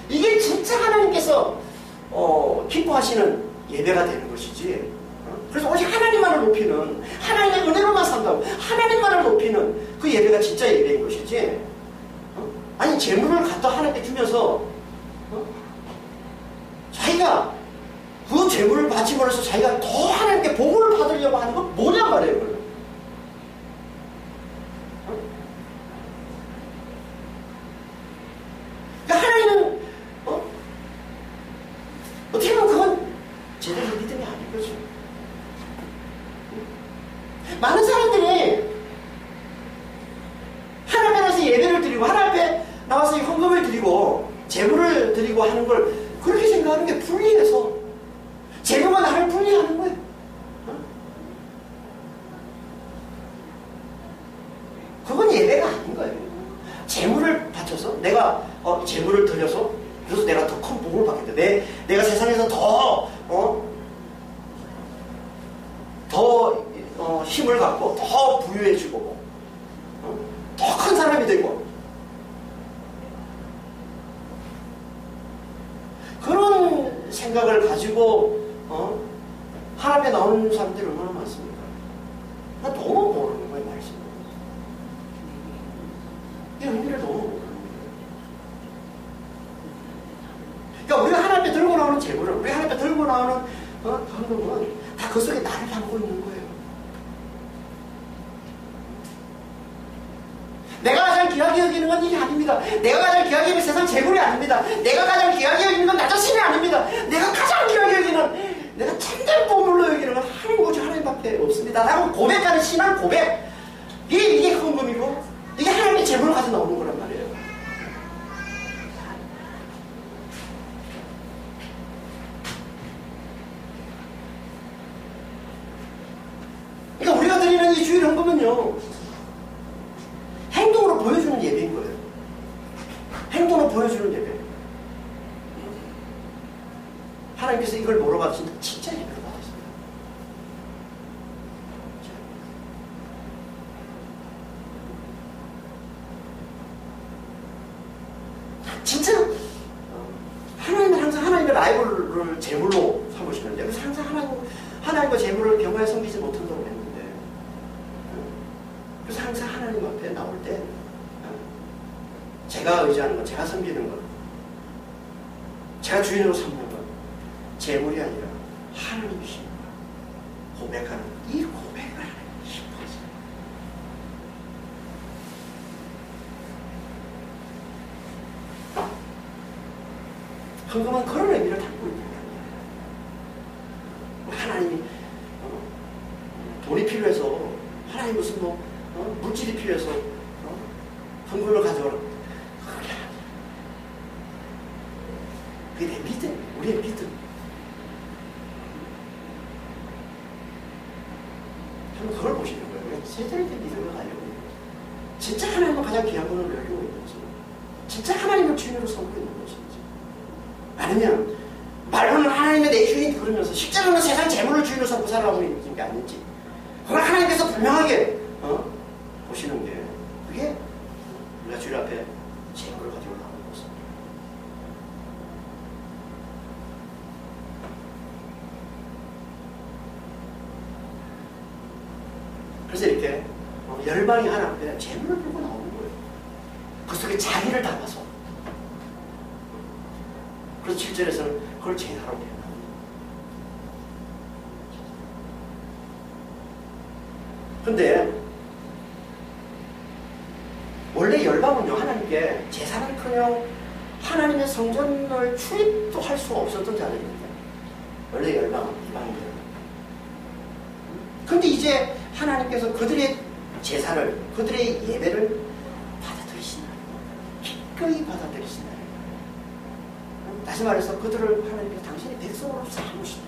이게 진짜 하나님께서 기뻐하시는 예배가 되는 것이지. 그래서 오직 하나님만을 높이는, 하나님의 은혜로만 산다고 하나님만을 높이는 그 예배가 진짜 예배인 것이지. 아니 재물을 갖다 하나님께 주면서 자기가 그 재물을 바침으로써 자기가 더 하나님께 복을 받으려고 하는 건 뭐냐 말이에요. 그러니까 하나님은 어떻게 보면 그건 제대로 믿음이 아닌 거죠. 많은 사람들이 하나님 앞에 나와서 예배를 드리고 하나님 앞에 나와서 헌금을 드리고 재물을 드리고 하는 걸 그렇게 생각하는 게 불리해서 재물과 나를 분리하는 거예요. 그건 예배가 아닌 거예요. 재물을 바쳐서 내가 재물을 드려서 그래서 내가 더 큰 복을 받겠다. 내가 세상에서 더 힘을 갖고 더 부유해지고 더 큰 사람이 되고 그런 생각을 가지고 하나님에 나오는 사람들이 얼마나 많습니까? 너무 모르는 거예요, 말씀. 이 의미를 너무 모르는 거예요. 그러니까 우리가 하나님 앞에 들고 나오는 재물을, 우리가 하나님 앞에 들고 나오는 헌금은 다 그 속에 나를 담고 있는 거예요. 내가 가장 귀하게 여기는 건 이게 아닙니다. 내가 가장 귀하게 여기는 세상 재물이 아닙니다. 내가 가장 귀하게 여기는 건 나 자신이 아닙니다. 내가 가장 귀하게 여기는, 내가 참된 보물로 여기는 건 하나님 오직 하나님밖에 없습니다. 라고 고백하는 신앙 고백. 이게 헌금이고 이게 하나님의 재물을 가져 나오는 거란 말이에요. 그러니까 우리가 드리는 이 주일 헌금은요, 행동으로 보여주는 예배인 거예요. 행동으로 보여주는 예배. 하나님께서 이걸 뭐로 받으신다? 진짜 예배로 받으신다. 진짜 하나님은 항상 하나님의 라이벌을 제물로 삼으시는데, 그래서 항상 하나님과 제물을 경외에 섬기지 못한다고 했는데, 그래서 항상 하나님 앞에 나올 때 제가 의지하는 것, 제가 섬기는 것, 제가 주인으로 삼는 것, 재물이 아니라 하나님이십니다. 고백하는 이 고백을 하나님이 기뻐하세요. 헌금은 그런 의미를 담고 있는 거예요. 하나님이 돈이 필요해서, 하나님 무슨 물질이 필요해서 헌금을 가져오라. 우리의 믿음. 한번 그걸 보시는 거예요. 세대의 믿음을 가지고 있는 거예요. 진짜 하나님은 가장 귀한 분을 왜 알고 있는지, 진짜 하나님을 주인으로 삼고 있는 것인지, 아니면 말로는 하나님의 내 주인 그러면서 실제로는 세상 재물을 주인으로 삼고 살아가고 있는 게 아닌지, 그걸 하나님께서 분명하게 보시는 게, 그게 우리가 주일 앞에 재물을 가지고 나오는 것입니다. 그래서 이렇게 열방이 하나 앞에 재물을 들고 나오는 거예요. 그 속에 자기를 담아서. 그래서 7절에서는 그걸 제사로 해요. 근데 원래 열방은요, 하나님께 제사는커녕 하나님의 성전을 출입도 할 수 없었던 자들입니다. 원래 열방은 이방인들. 근데 이제 하나님께서 그들의 제사를, 그들의 예배를 받아들이신다. 기꺼이 받아들이신다. 다시 말해서 그들을 하나님께서 당신의 백성으로 삼으신다.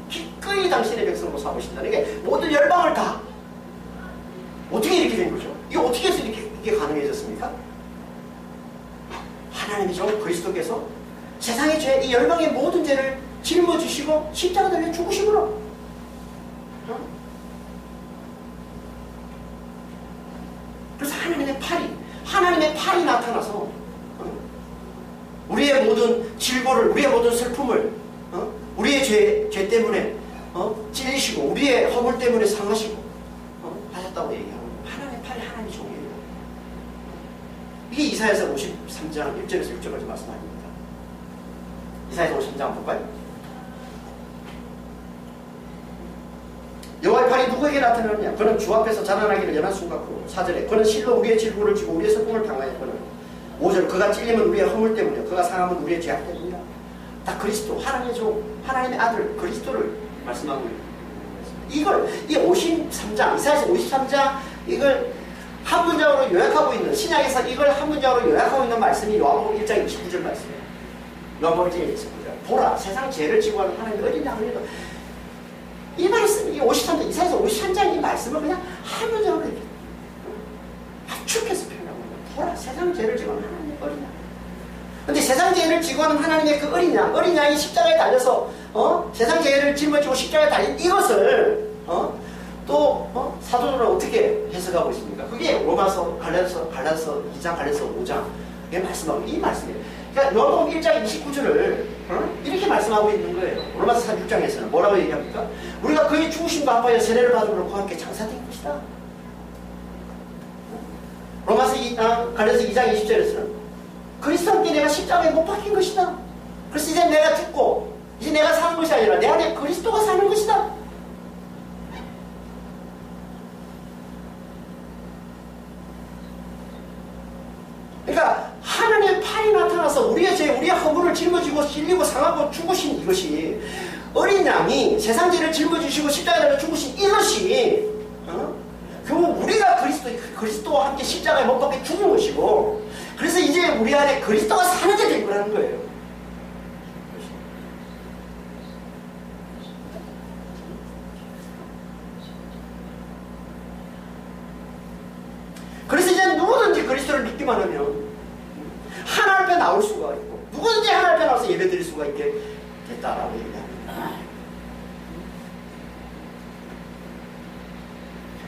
기꺼이 당신의 백성으로 삼으신다. 이게 모든 열방을 다 어떻게 이렇게 된 거죠? 이게 어떻게 해서 이게 가능해졌습니까? 하나님이죠. 그리스도께서 세상의 죄, 이 열방의 모든 죄를 짊어지시고 십자가 달려 죽으시므로, 그래서 하나님의 팔이 나타나서 우리의 모든 질고를, 우리의 모든 슬픔을, 우리의 죄 때문에 찔리시고 우리의 허물 때문에 상하시고 하셨다고 얘기하고, 하나님의 팔이 하나님의 종이에요. 이게 이사야서 53장 1절에서 6절까지 말씀 아닙니다. 이사야서 53장 한번 볼까요? 여호와의 팔이 누구에게 나타나느냐? 그는 주 앞에서 자라나기를 연한 순간으로. 4절에 그는 실로 우리의 질고를 지고 우리의 슬픔을 당하였거늘. 5절 그가 찔림은 우리의 허물 때문이요 그가 상함은 우리의 죄악 때문이라. 다 그리스도, 하나님의 종, 하나님의 아들 그리스도를 말씀하고 있는, 이 53장, 이사야서 53장, 이걸 한 문장으로 요약하고 있는, 신약에서 이걸 한 문장으로 요약하고 있는 말씀이 요한복음 1장 29절 말씀이에요. 요한복음 1장 29절. 보라, 세상 죄를 지고 하는 하나님의 어린 양을 믿어. 이 말씀, 이 53장, 이사야서 53장 이 말씀을 그냥 한 문장으로 이렇게 압축해서 표현하고 있는, 보라, 세상 죄를 지고 하는 하나님의 어린 양. 근데 세상 죄를 지고 하는 하나님의 그 어린 양이 십자가에 달려서 세상 죄를 짊어지고 십자가에 달린 이것을 사도들은 어떻게 해석하고 있습니까? 그게 로마서, 갈라디아서 2장, 갈라디아서 5장에 말씀하고 이 말씀이에요. 그러니까 요한복음 1장 29절을 이렇게 말씀하고 있는 거예요. 로마서 6장에서는 뭐라고 얘기합니까? 우리가 그의 죽으심과 합하여 세례를 받음으로 그와 함께 장사된 것이다. 로마서 갈라디아서 2장 20절에서는 그리스도 함께 내가 십자가에 못 박힌 것이다. 그래서 이제 내가 죽고 이제 내가 사는 것이 아니라 내 안에 그리스도가 사는 것이다. 그러니까 하나님의 팔이 나타나서 우리의 죄, 우리의 허물을 짊어지고 찔리고 상하고 죽으신 이것이, 어린 양이 세상 죄를 짊어지시고 십자가에 달려 죽으신 이것이 결국 우리가 그리스도와 함께 십자가에 못 박혀 죽은 것이고, 그래서 이제 우리 안에 그리스도가 사는 데 된 거라는 거예요. 그래서 이제 누구든지 그리스도를 믿기만 하면 하나님 앞에 나올 수가 있고, 누구든지 하나님 앞에 나와서 예배 드릴 수가 있게 됐다라고 얘기합니다.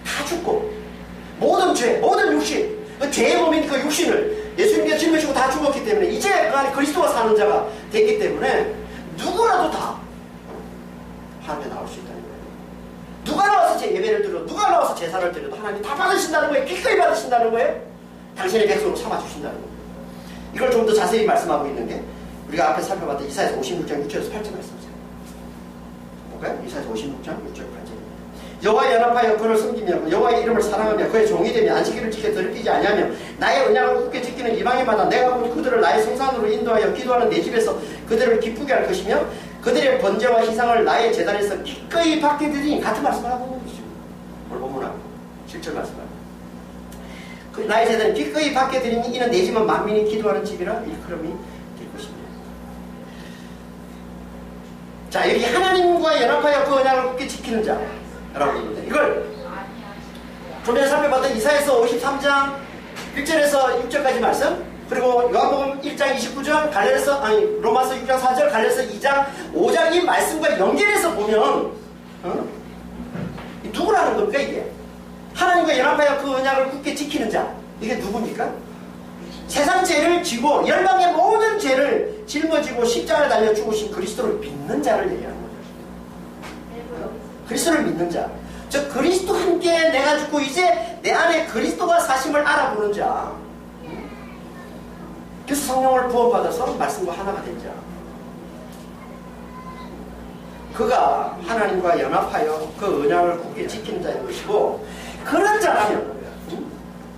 다 죽고 모든 죄, 모든 육신, 그 죄의 몸인 그 육신을 예수님께 짊어지고 다 죽었기 때문에 이제 그 안에 그리스도가 사는 자가 됐기 때문에 누구라도 다 하나님 앞에 나올 수 있다는 거예요. 누가 나와서 제 예배를 드려도, 누가 나와서 제사를 드려도 하나님이 다 받으신다는 거예요. 기꺼이 받으신다는 거예요. 당신의 백성으로 삼아주신다는 거예요. 이걸 좀 더 자세히 말씀하고 있는 게 우리가 앞에 살펴봤던 이사야서 56장 6절에서 8절 말씀이죠. 볼까요? 이사야서 56장 6절 8절. 여호와의 연합하여 그를 섬기며 여호와의 이름을 사랑하며 그의 종이 되며 안식일을 지켜 더럽히지 아니하며 나의 언약을 굳게 지키는 이방인마다 내가 곧 그들을 나의 성산으로 인도하여 기도하는 내 집에서 그들을 기쁘게 할 것이며 그들의 번제와 희상을 나의 제단에서 기꺼이 받게 되리니, 같은 말씀을 하고 있는 것이죠. 오늘 본문하고 7절 말씀을 그 나의 제단을 기꺼이 받게 되리니 이는 내 집은 만민이 기도하는 집이라 일컬음이 될 것입니다. 자, 여기 하나님과 연합하여 그 언약을 굳게 지키는 자라고 있는데, 이걸 좀 전에 살펴봤던 이사야서 53장 1절에서 6절까지 말씀, 그리고 요한복음 1장 29절, 로마서 6장 4절, 갈라디아서 2장 5장 이 말씀과 연결해서 보면 누구라는 겁니까 이게? 하나님과 연합하여 그 언약을 굳게 지키는 자, 이게 누굽니까? 세상 죄를 지고 열방의 모든 죄를 짊어지고 십자가를 달려 죽으신 그리스도를 믿는 자를 얘기하는 거죠. 그리스도를 믿는 자. 저 그리스도와 함께 내가 죽고 이제 내 안에 그리스도가 사심을 알아보는 자. 그래서 성령을 부어받아서 말씀과 하나가 된 자. 그가 하나님과 연합하여 그 언약을 굳게 지키는 자인 것이고, 그런 자라면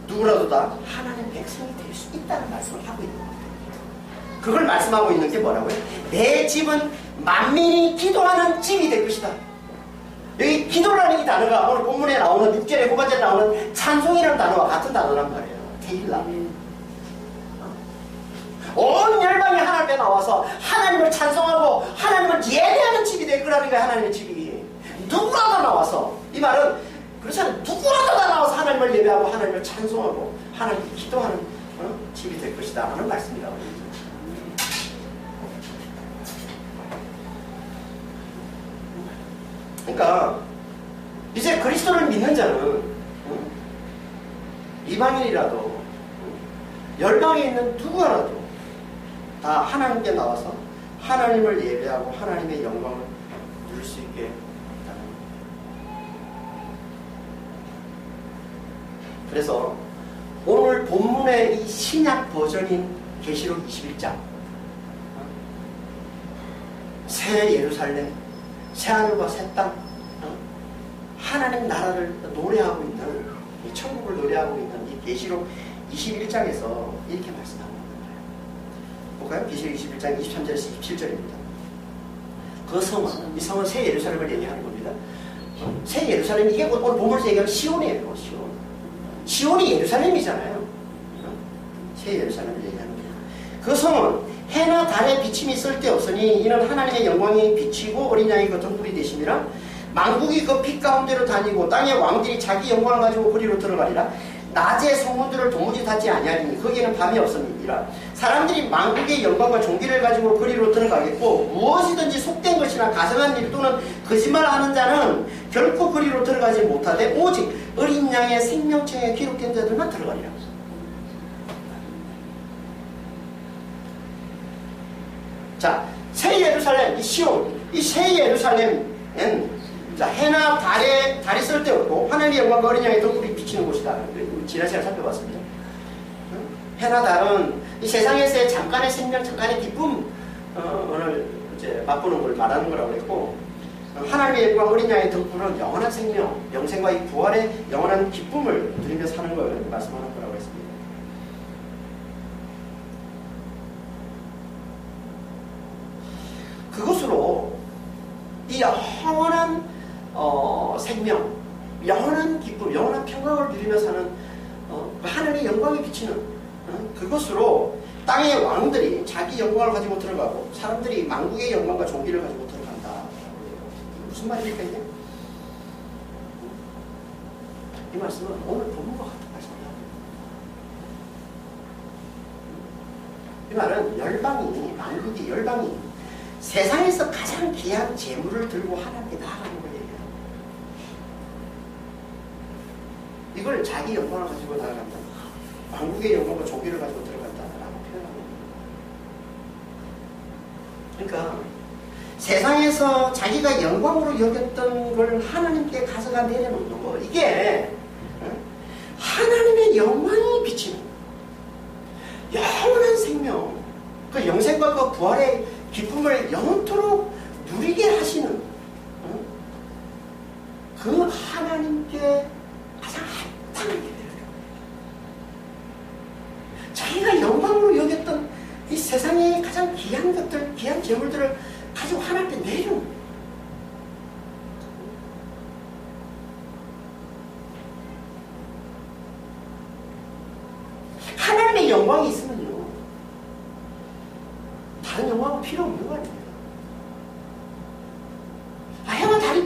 누구라도 다 하나님 백성이 될 수 있다는 말씀을 하고 있는 겁니다. 그걸 말씀하고 있는 게 뭐라고요? 내 집은 만민이 기도하는 집이 될 것이다. 여기 기도라는 이 단어가 오늘 본문에 나오는 6절에 후반절에 나오는 찬송이라는 단어와 같은 단어란 말이에요. 테일라. 온 열방이 하나님 앞에 나와서 하나님을 찬송하고 하나님을 예배하는 집이 될 거라는 거예요. 하나님의 집이 누구라도 나와서, 이 말은 그렇잖아요. 누구라도 다 나와서 하나님을 예배하고 하나님을 찬송하고 하나님께 기도하는 집이 될 것이다 하는 말씀이라고 합니다. 그러니까 이제 그리스도를 믿는 자는 이방인이라도 열방에 있는 누구라도 다 하나님께 나와서 하나님을 예배하고 하나님의 영광을 누릴 수 있게 했다는 겁니다. 그래서 오늘 본문의 이 신약 버전인 계시록 21장, 새 예루살렘, 새 하늘과 새 땅, 하나님 나라를 노래하고 있는, 이 천국을 노래하고 있는 이 계시록 21장에서 이렇게 말씀하고 있는 거예요. 볼까요? 계시록 21장 23절에서 27절입니다. 그 성은, 이 성은 새 예루살렘을 얘기하는 겁니다. 새 예루살렘, 이게 오늘 본문에서 얘기하는 시온이에요. 시온. 시온이 예루살렘이잖아요. 새 예루살렘을 얘기하는 거예요. 그 성은 해나 달의 비침이 쓸데없으니 이는 하나님의 영광이 비치고 어린 양이 그 등불이 되심이라. 만국이 그 빛 가운데로 다니고 땅의 왕들이 자기 영광을 가지고 그리로 들어가리라. 낮에 성문들을 도무지 닫지 아니하리니 거기에는 밤이 없음이니라. 사람들이 만국의 영광과 존귀를 가지고 그리로 들어가겠고, 무엇이든지 속된 것이나 가증한 일 또는 거짓말하는 자는 결코 그리로 들어가지 못하되 오직 어린 양의 생명책에 기록된 자들만 들어가리라. 자, 새 예루살렘, 이 시온, 이 새 예루살렘은 자, 해나 달이 쓸데없고 하나님의 영광과 어린 양의 등불이 비치는 곳이다. 지난 시간에 살펴봤습니다. 해나 달은 이 세상에서의 잠깐의 생명, 잠깐의 기쁨, 오늘 이제 맛보는 걸 말하는 거라고 했고, 하나님의 영광, 어린 양의 등불은 영원한 생명, 영생과 이 부활의 영원한 기쁨을 누리며 사는 걸 말씀하는 거라고 했습니다. 그것으로 이 영원한 생명, 영원한 기쁨, 영원한 평강을 누리며 사는 하나님의 영광이 비치는 그것으로 땅의 왕들이 자기 영광을 가지고 들어가고 사람들이 만국의 영광과 존귀를 가지고 들어간다. 무슨 말입니까 이게? 이 말씀은 오늘 본문과 같은 말씀입니다. 이 말은 열방이, 만국이, 열방이 세상에서 가장 귀한 재물을 들고 하나님께 나아가는 거예요. 이걸 자기 영광을 가지고 나아간다. 왕국의 영광과 존귀를 가지고 들어간다라고 표현합니다. 그러니까 세상에서 자기가 영광으로 여겼던 걸 하나님께 가져가 내려놓는 거, 이게 하나님의 영광이 비치는 영원한 생명, 그 영생과 그 부활의 기쁨을 영원토록 누리게 하시는 그 하나님께 가장 합당하게 되는 거예요. 자기가 영광으로 여겼던 이 세상의 가장 귀한 것들, 귀한 재물들을 가지고 하나님께 내려놓는 거예요. 하나님의 영광이 있으면요, 다른 영광은 필요 없는 거 아닙니까?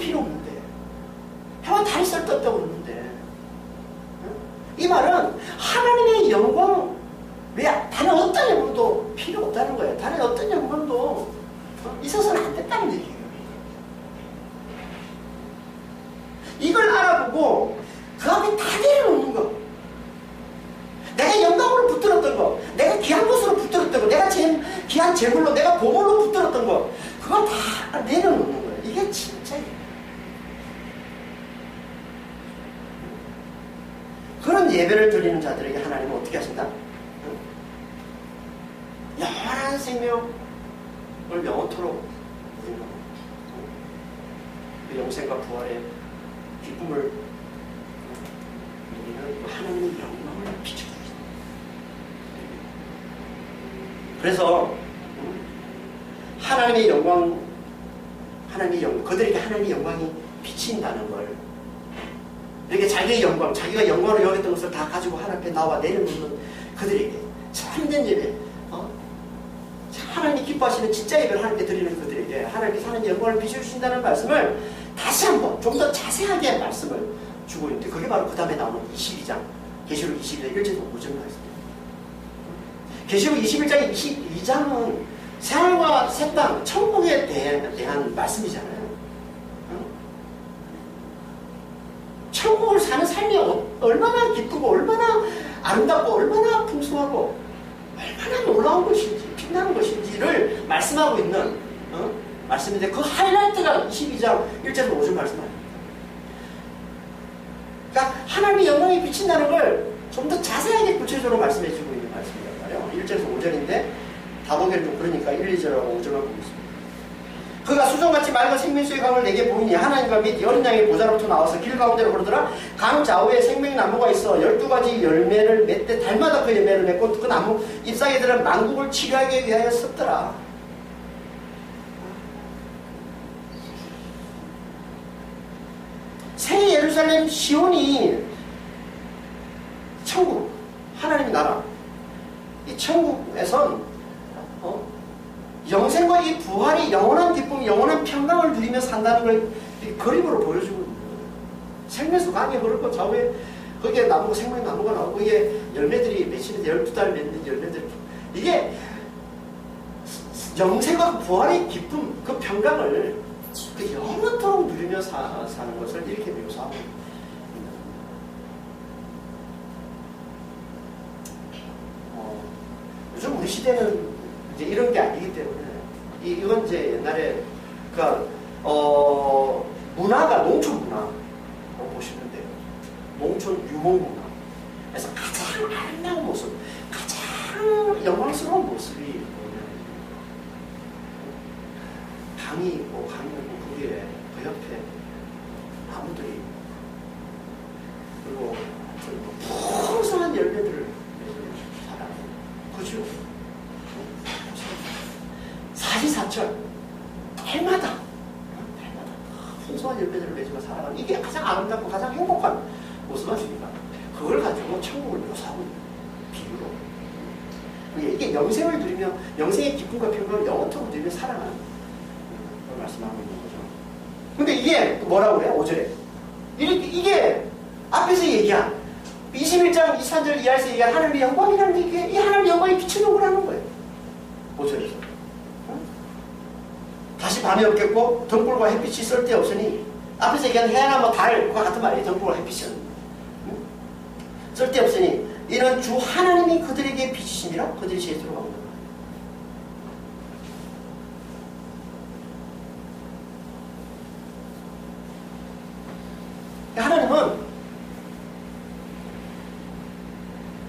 필요 없는데. 해와 달이 쓸데없다고 그러는데. 이 말은 하나님의 영광, 왜 다른 어떤 영광도 필요 없다는 거예요. 다른 어떤 영광도 있어서는 안 된다는 얘기예요. 이걸 알아보고 그 앞에 다 내려놓는 거. 내가 영광으로 붙들었던 거, 내가 귀한 것으로 붙들었던 거, 내가 귀한 재물로, 내가 보물로 붙들었던 거, 그거 다 내려놓는 거예요. 이게 진짜예요. 그런 예배를 드리는 자들에게 하나님은 어떻게 하신다? 영원한 생명을 영원토록 그 영생과 부활의 기쁨을 누리는 하나님의 영광을 비춰주십니다. 그래서 하나님의 영광, 그들에게 하나님의 영광이 비친다는 걸, 이렇게 자기의 영광, 자기가 영광을 여겼던 것을 다 가지고 하나님 앞에 나와 내려놓는 그들에게 참된 예배, 하나님이 기뻐하시는 진짜 예배를 하나님께 드리는 그들에게 하나님께서 하나님의 영광을 비춰주신다는 말씀을 다시 한번 좀 더 자세하게 말씀을 주고 있는데, 그게 바로 그 다음에 나오는 22장 계시록 22장 1절에서 5절 말씀입니다. 계시록 21장 22장은 새하늘과 새 땅, 천국에 대한 말씀이잖아요. 천국을 사는 삶이 얼마나 기쁘고 얼마나 아름답고 얼마나 풍성하고 얼마나 놀라운 것인지 빛나는 것인지를 말씀하고 있는 말씀인데, 그 하이라이트가 22장 1절에서 5절 말씀입니다. 그러니까 하나님의 영광이 비친다는 걸 좀 더 자세하게 구체적으로 말씀해 주고 있는 말씀이란 말이에요. 1절에서 5절인데 다 보기에는 좀 그러니까 1, 2절하고 5절만 보겠습니다. 그가 수정같이 맑은 생명수의 강을 내게 보이니 하나님과 및 어린 양의 보좌로부터 나와서 길 가운데로 걸어들어 강 좌우에 생명나무가 있어 12가지 열매를 맺되 달마다 그 열매를 맺고 그 나무 잎사귀에 들은 만국을 치료하기 위하여 섰더라. 새 예루살렘 시온이 천국, 하나님의 나라, 이 천국에선 영생과 이 부활이 영원한 기쁨, 영원한 평강을 누리며 산다는 걸 그림으로 보여주고 있는 거예요. 생명수 강이 흐르고 좌우에 거기에 나무가, 생명의 나무가 나오고 이게 열매들이 맺히는데 12달 맺는 열매들, 이게 영생과 부활의 기쁨, 그 평강을 그 영원토록 누리며 사는 것을 이렇게 묘사하고 있는. 요즘 우리 시대는 이제 이런 게 아니기 때문에 이건 이제 옛날에 문화가 농촌 문화라고 보시면 돼요. 농촌 유목 문화에서 가장 아름다운 모습, 가장 영광스러운 모습이 뭐냐면 강이 있고 그 위에 그 옆에 나무들이 그리고 풍성한 열매들을 그죠? 사시사철 달마다 풍성한 열매들을 맺으며 살아가는, 이게 가장 아름답고 가장 행복한 모습 아닙니까? 그걸 가지고 천국을 묘사하고 있는 비유로, 이게 영생을 누리며 영생의 기쁨과 평강을 영원토록 누리며 살아가는 걸 말씀하고 있는 거죠. 근데 이게 뭐라고 그래요? 5절에 이게 앞에서 얘기한 21장 23절 이하에서 얘기한 하나님의 영광이라는 게 이 하나님의 영광이 비추는 거라는 거예요. 5절에서. 다시 밤이 없겠고 등불과 햇빛이 쓸데없으니, 앞에서 얘기한 해나 뭐 달과 같은 말이에요. 등불과 햇빛은 쓸데없으니 이는 주 하나님이 그들에게 비치심이라 그들이 제대로 가는 거예요. 하나님은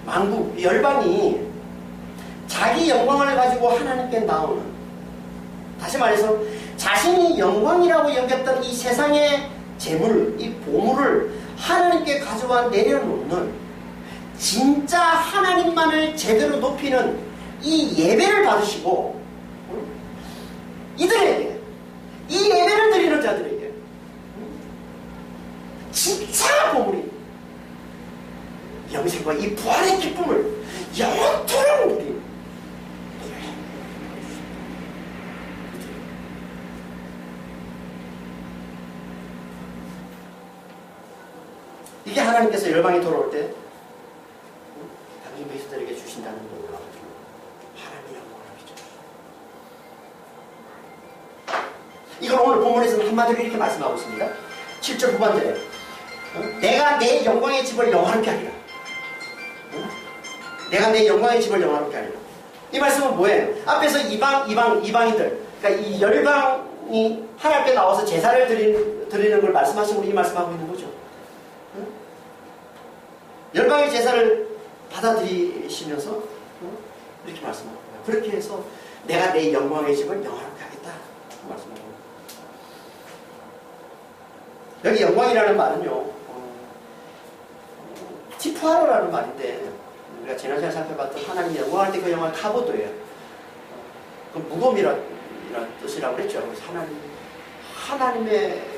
만국, 열방이 자기 영광을 가지고 하나님께 나오는, 다시 말해서 자신이 영광이라고 여겼던 이 세상의 재물, 이 보물을 하나님께 가져와 내려놓는, 진짜 하나님만을 제대로 높이는 이 예배를 받으시고, 이들에게, 이 예배를 드리는 자들에게 진짜 보물이 영생과 이 부활의 기쁨을 영원토록 누리는, 이게 하나님께서 열방이 돌아올 때 당신 백성들에게 주신다는 놀라운 하나님의 영광이죠. 이걸 오늘 본문에서는 한마디로 이렇게 말씀하고 있습니다. 7절 후반절에 내가 내 영광의 집을 영화롭게 하리라. 내가 내 영광의 집을 영화롭게 하리라. 이 말씀은 뭐예요? 앞에서 이방인들, 그러니까 이 열방이 하나님께 나와서 제사를 드리는 걸 말씀하시고 이 말씀하고 있는 거죠. 열방의 제사를 받아들이시면서 이렇게 말씀하고 있어요. 그렇게 해서 내가 내 영광의 집을 영화롭게 하겠다 말씀하고. 여기 영광이라는 말은요, 티푸아로라는 말인데, 우리가 지난 시간에 살펴봤던 하나님이 영광할 때 그 영광 카보도예요. 그 무거움이라는 뜻이라고 그랬죠. 그래서 하나님의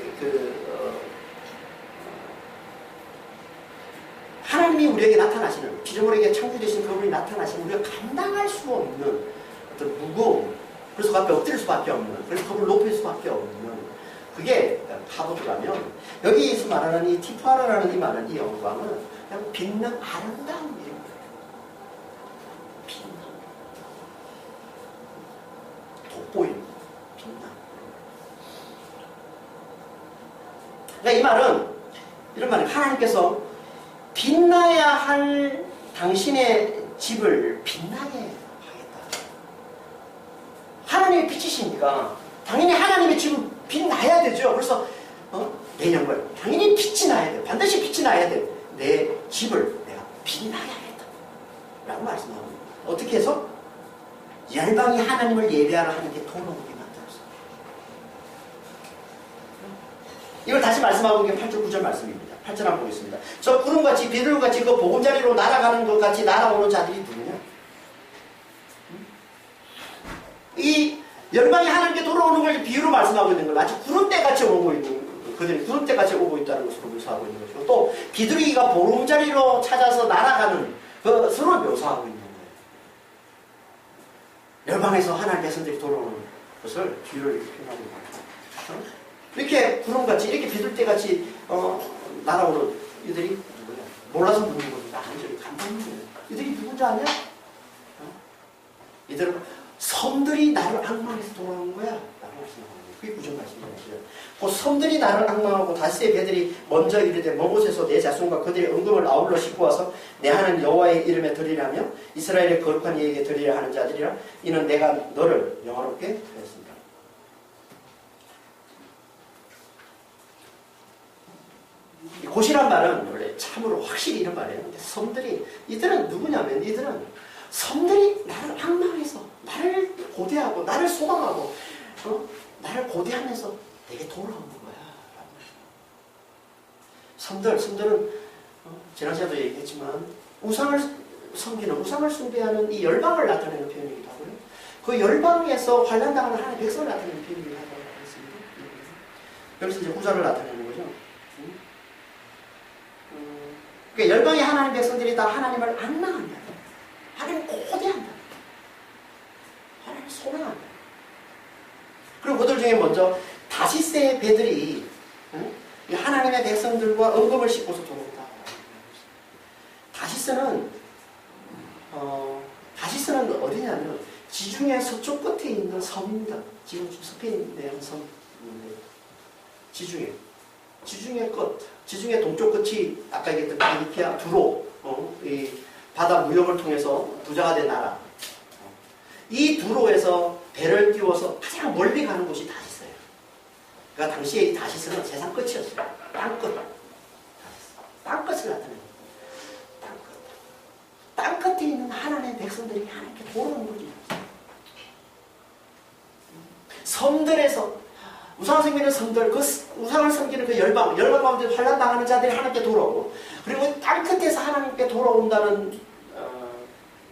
하나님이 우리에게 나타나시는, 피조물에게 창조되신 그분이 나타나시는 우리가 감당할 수 없는 어떤 무거움, 그래서 그 앞에 엎드릴 수밖에 없는, 그래서 그분을 높일 수밖에 없는, 그게 카보도라면, 여기서 말하는 이 티푸아로라는 이 말은, 이 영광은 그냥 빛난 아름다운 일입니다. 빛나, 돋보이는, 빛나. 그러니까 이 말은 이런 말이에요. 하나님께서 빛나야 할 당신의 집을 빛나게 하겠다. 하나님의 빛이시니까 당연히 하나님의 집은 빛나야 되죠. 그래서 내 영광, 당연히 빛이 나야 돼. 반드시 빛이 나야 돼. 내 집을 내가 빛나게 하겠다 라고 말씀하고, 어떻게 해서? 열방이 하나님을 예배하러 하나님께 돌아오게 만들었어요. 이걸 다시 말씀하고 있는 게 8절 9절 말씀입니다. 8절 한번 보겠습니다. 저 구름같이 비둘기같이 그 보금자리로 날아가는 것 같이 날아오는 자들이 누구냐? 이 열방이 하나님께 돌아오는 걸 비유로 말씀하고 있는 걸 마치 구름대같이 오고 있는, 그들이 구름대같이 오고 있다는 것으로 묘사하고 있는 것이고, 또 비둘기가 보름자리로 찾아서 날아가는 그것으로 묘사하고 있는 거예요. 열방에서 하나님의 백성들이 돌아오는 것을 비유를 이렇게 표현하고 있는 거예요. 이렇게 구름같이, 이렇게 비둘기같이 날아오는 이들이 누구냐? 몰라서 묻는 겁니다. 아니죠. 간단한 거예요. 이들이 누군지 아냐? 이들은 섬들이 나를 앙망해서 돌아온 거야 라고 말씀하고, 그게 구절 말씀이에요. 그 섬들이 나를 앙망하고 다시의 배들이 먼저 이르되 먼 곳에서 내 자손과 그들의 은금을 아울러 싣고 와서 내 하나님 여호와의 이름에 드리라며 이스라엘의 거룩한 이에게 드리려 하는 자들이라. 이는 내가 너를 영화롭게 하였습니다. 곧이란 말은 원래 참으로 확실히 이런 말이에요. 근데 섬들이, 이들은 누구냐면, 이들은 섬들이 나를 앙망해서, 나를 고대하고, 나를 소망하고, 나를 고대하면서 내게 돌아오는 거야. 섬들은 지난 시간에도 얘기했지만 우상을 섬기는, 우상을 숭배하는 이 열방을 나타내는 표현이기도 하고요. 그 열방에서 환난당하는 하나님의 백성을 나타내는 표현이기도 하다고 했습니다. 여기서 이제 후자를 나타내는 거죠. 그러니까 열방의 하나님 백성들이 다 하나님을 앙망한다. 하나님을 고대한다. 하나님을 소망한다. 그리고 그들 중에 먼저 다시스의 배들이 하나님의 백성들과 은금을 싣고서 돌아온다. 다시스는 어디냐면 지중해 서쪽 끝에 있는 섬입니다. 지금 스페인에 있는 섬인데, 지중해 끝, 지중해 동쪽 끝이 아까 얘기했던 피니키아, 두로, 이 바다 무역을 통해서 부자가 된 나라. 이 두로에서 배를 띄워서 가장 멀리 가는 곳이 다시스예요. 그러니까 당시에 이 다시스는 세상 끝이었어요. 땅끝. 땅끝을 나타내는 거예요. 땅끝에 있는 하나님의 백성들이 하나님께 돌아오는 거지. 섬들에서 우상을 섬기는 섬들, 그 우상을 섬기는 그 열방 가운데 환난당하는 자들이 하나님께 돌아오고, 그리고 땅끝에서 하나님께 돌아온다는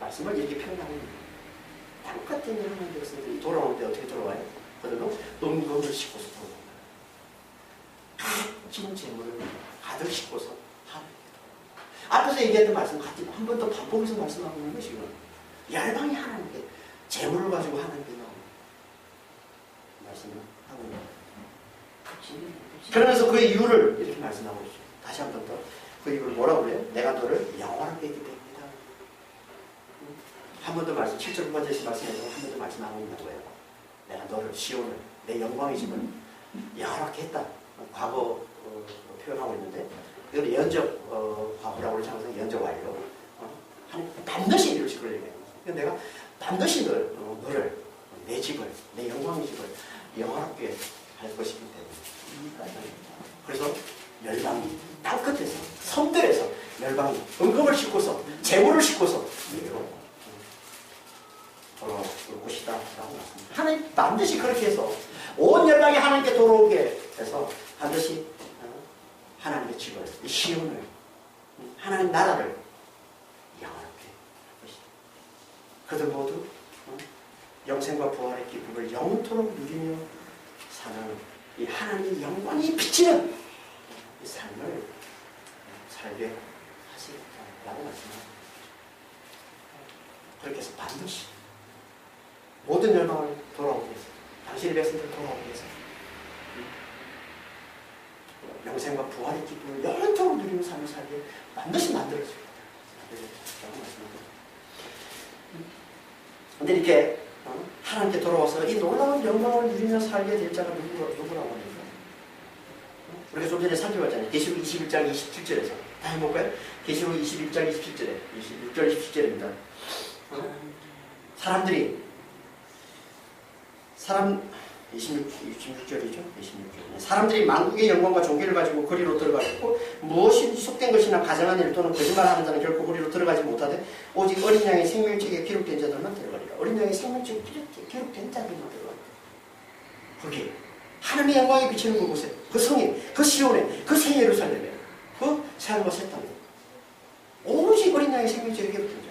말씀을 이렇게 표현하고 있는 거예요. 땅끝에 있는 하나님의 백성들이 돌아오는데 어떻게 돌아와요? 그들은 은금을 싣고서 돌아오는 거예요. 값진 재물을 가득 싣고서 하나님께 돌아오는 거예요. 앞에서 얘기했던 말씀 같이 한 번 더 반복해서 말씀하고 있는 것이고, 열방이 하나님께 재물을 가지고 하나님께 나오는 말씀을 하고 있는 거예요. 그러면서 그의 이유를 이렇게 말씀하고 있죠. 다시 한 번 더. 그 이걸 뭐라고 그래요? 내가 너를 영원하게 했기 때문이다. 한 번 더 말씀, 7절 번째 말씀에서 한 번 더 말씀하고 있는 거예요. 내가 너를 시온을 내 영광의 집을 영원하게 했다. 과거 표현하고 있는데 이걸 연적 과거라고 그러지 않아서 연적 완료. 반드시 이루실 걸 얘기해요. 내가 반드시 너를 내 집을 내 영광의 집을 영원하게 할 것이기 때문에. 그래서 열방이 땅끝에서 섬들에서 열방이 은금을 싣고서 재물을 싣고서 내게로 돌아올 것이다 라고 말씀합니다. 하나님 반드시 그렇게 해서 온 열방이 하나님께 돌아오게 해서 반드시 하나님의 집을, 이 시온을, 하나님 나라를 영원하게 할 것이다. 그들 모두 영생과 부활의 기쁨을 영토록 누리며 사는 이 하나님의 영광이 비치는 이 삶을 살게 하시겠다라고 말씀합니다. 그렇게 해서 반드시 모든 열방을 돌아오게 해서 당신의 백성들을 돌아오게 해서 영생과 부활의 기쁨을 영원토록 누리는 삶을 살게 반드시 만들어줍니다. 라고 말씀합니다. 근데 이렇게 하나님께 돌아와서 이 놀라운 영광을 누리며 살게 될 자가 누구라고 합니까? 우리가 좀 전에 살펴봤잖아요. 계시록 21장 27절에서 다 해볼까요? 계시록 21장 27절에 26절 27절입니다. 사람 26절이죠. 26절. 사람들이 만국의 영광과 존귀를 가지고 거리로 들어가고 무엇이 속된 것이나 가정한 일 또는 거짓말하는 자는 결코 거리로 들어가지 못하되 오직 어린 양의 생명책에 기록된 자들만 들어가리라. 어린 양의 생명책에 기록된 자들만 들어가리라. 거기 하나님의 영광이 비치는 그곳에 그 성에 그 시온에 그 새 예루살렘에 그 새하늘과 새 땅에 오직 어린 양의 생명책에 기록된 자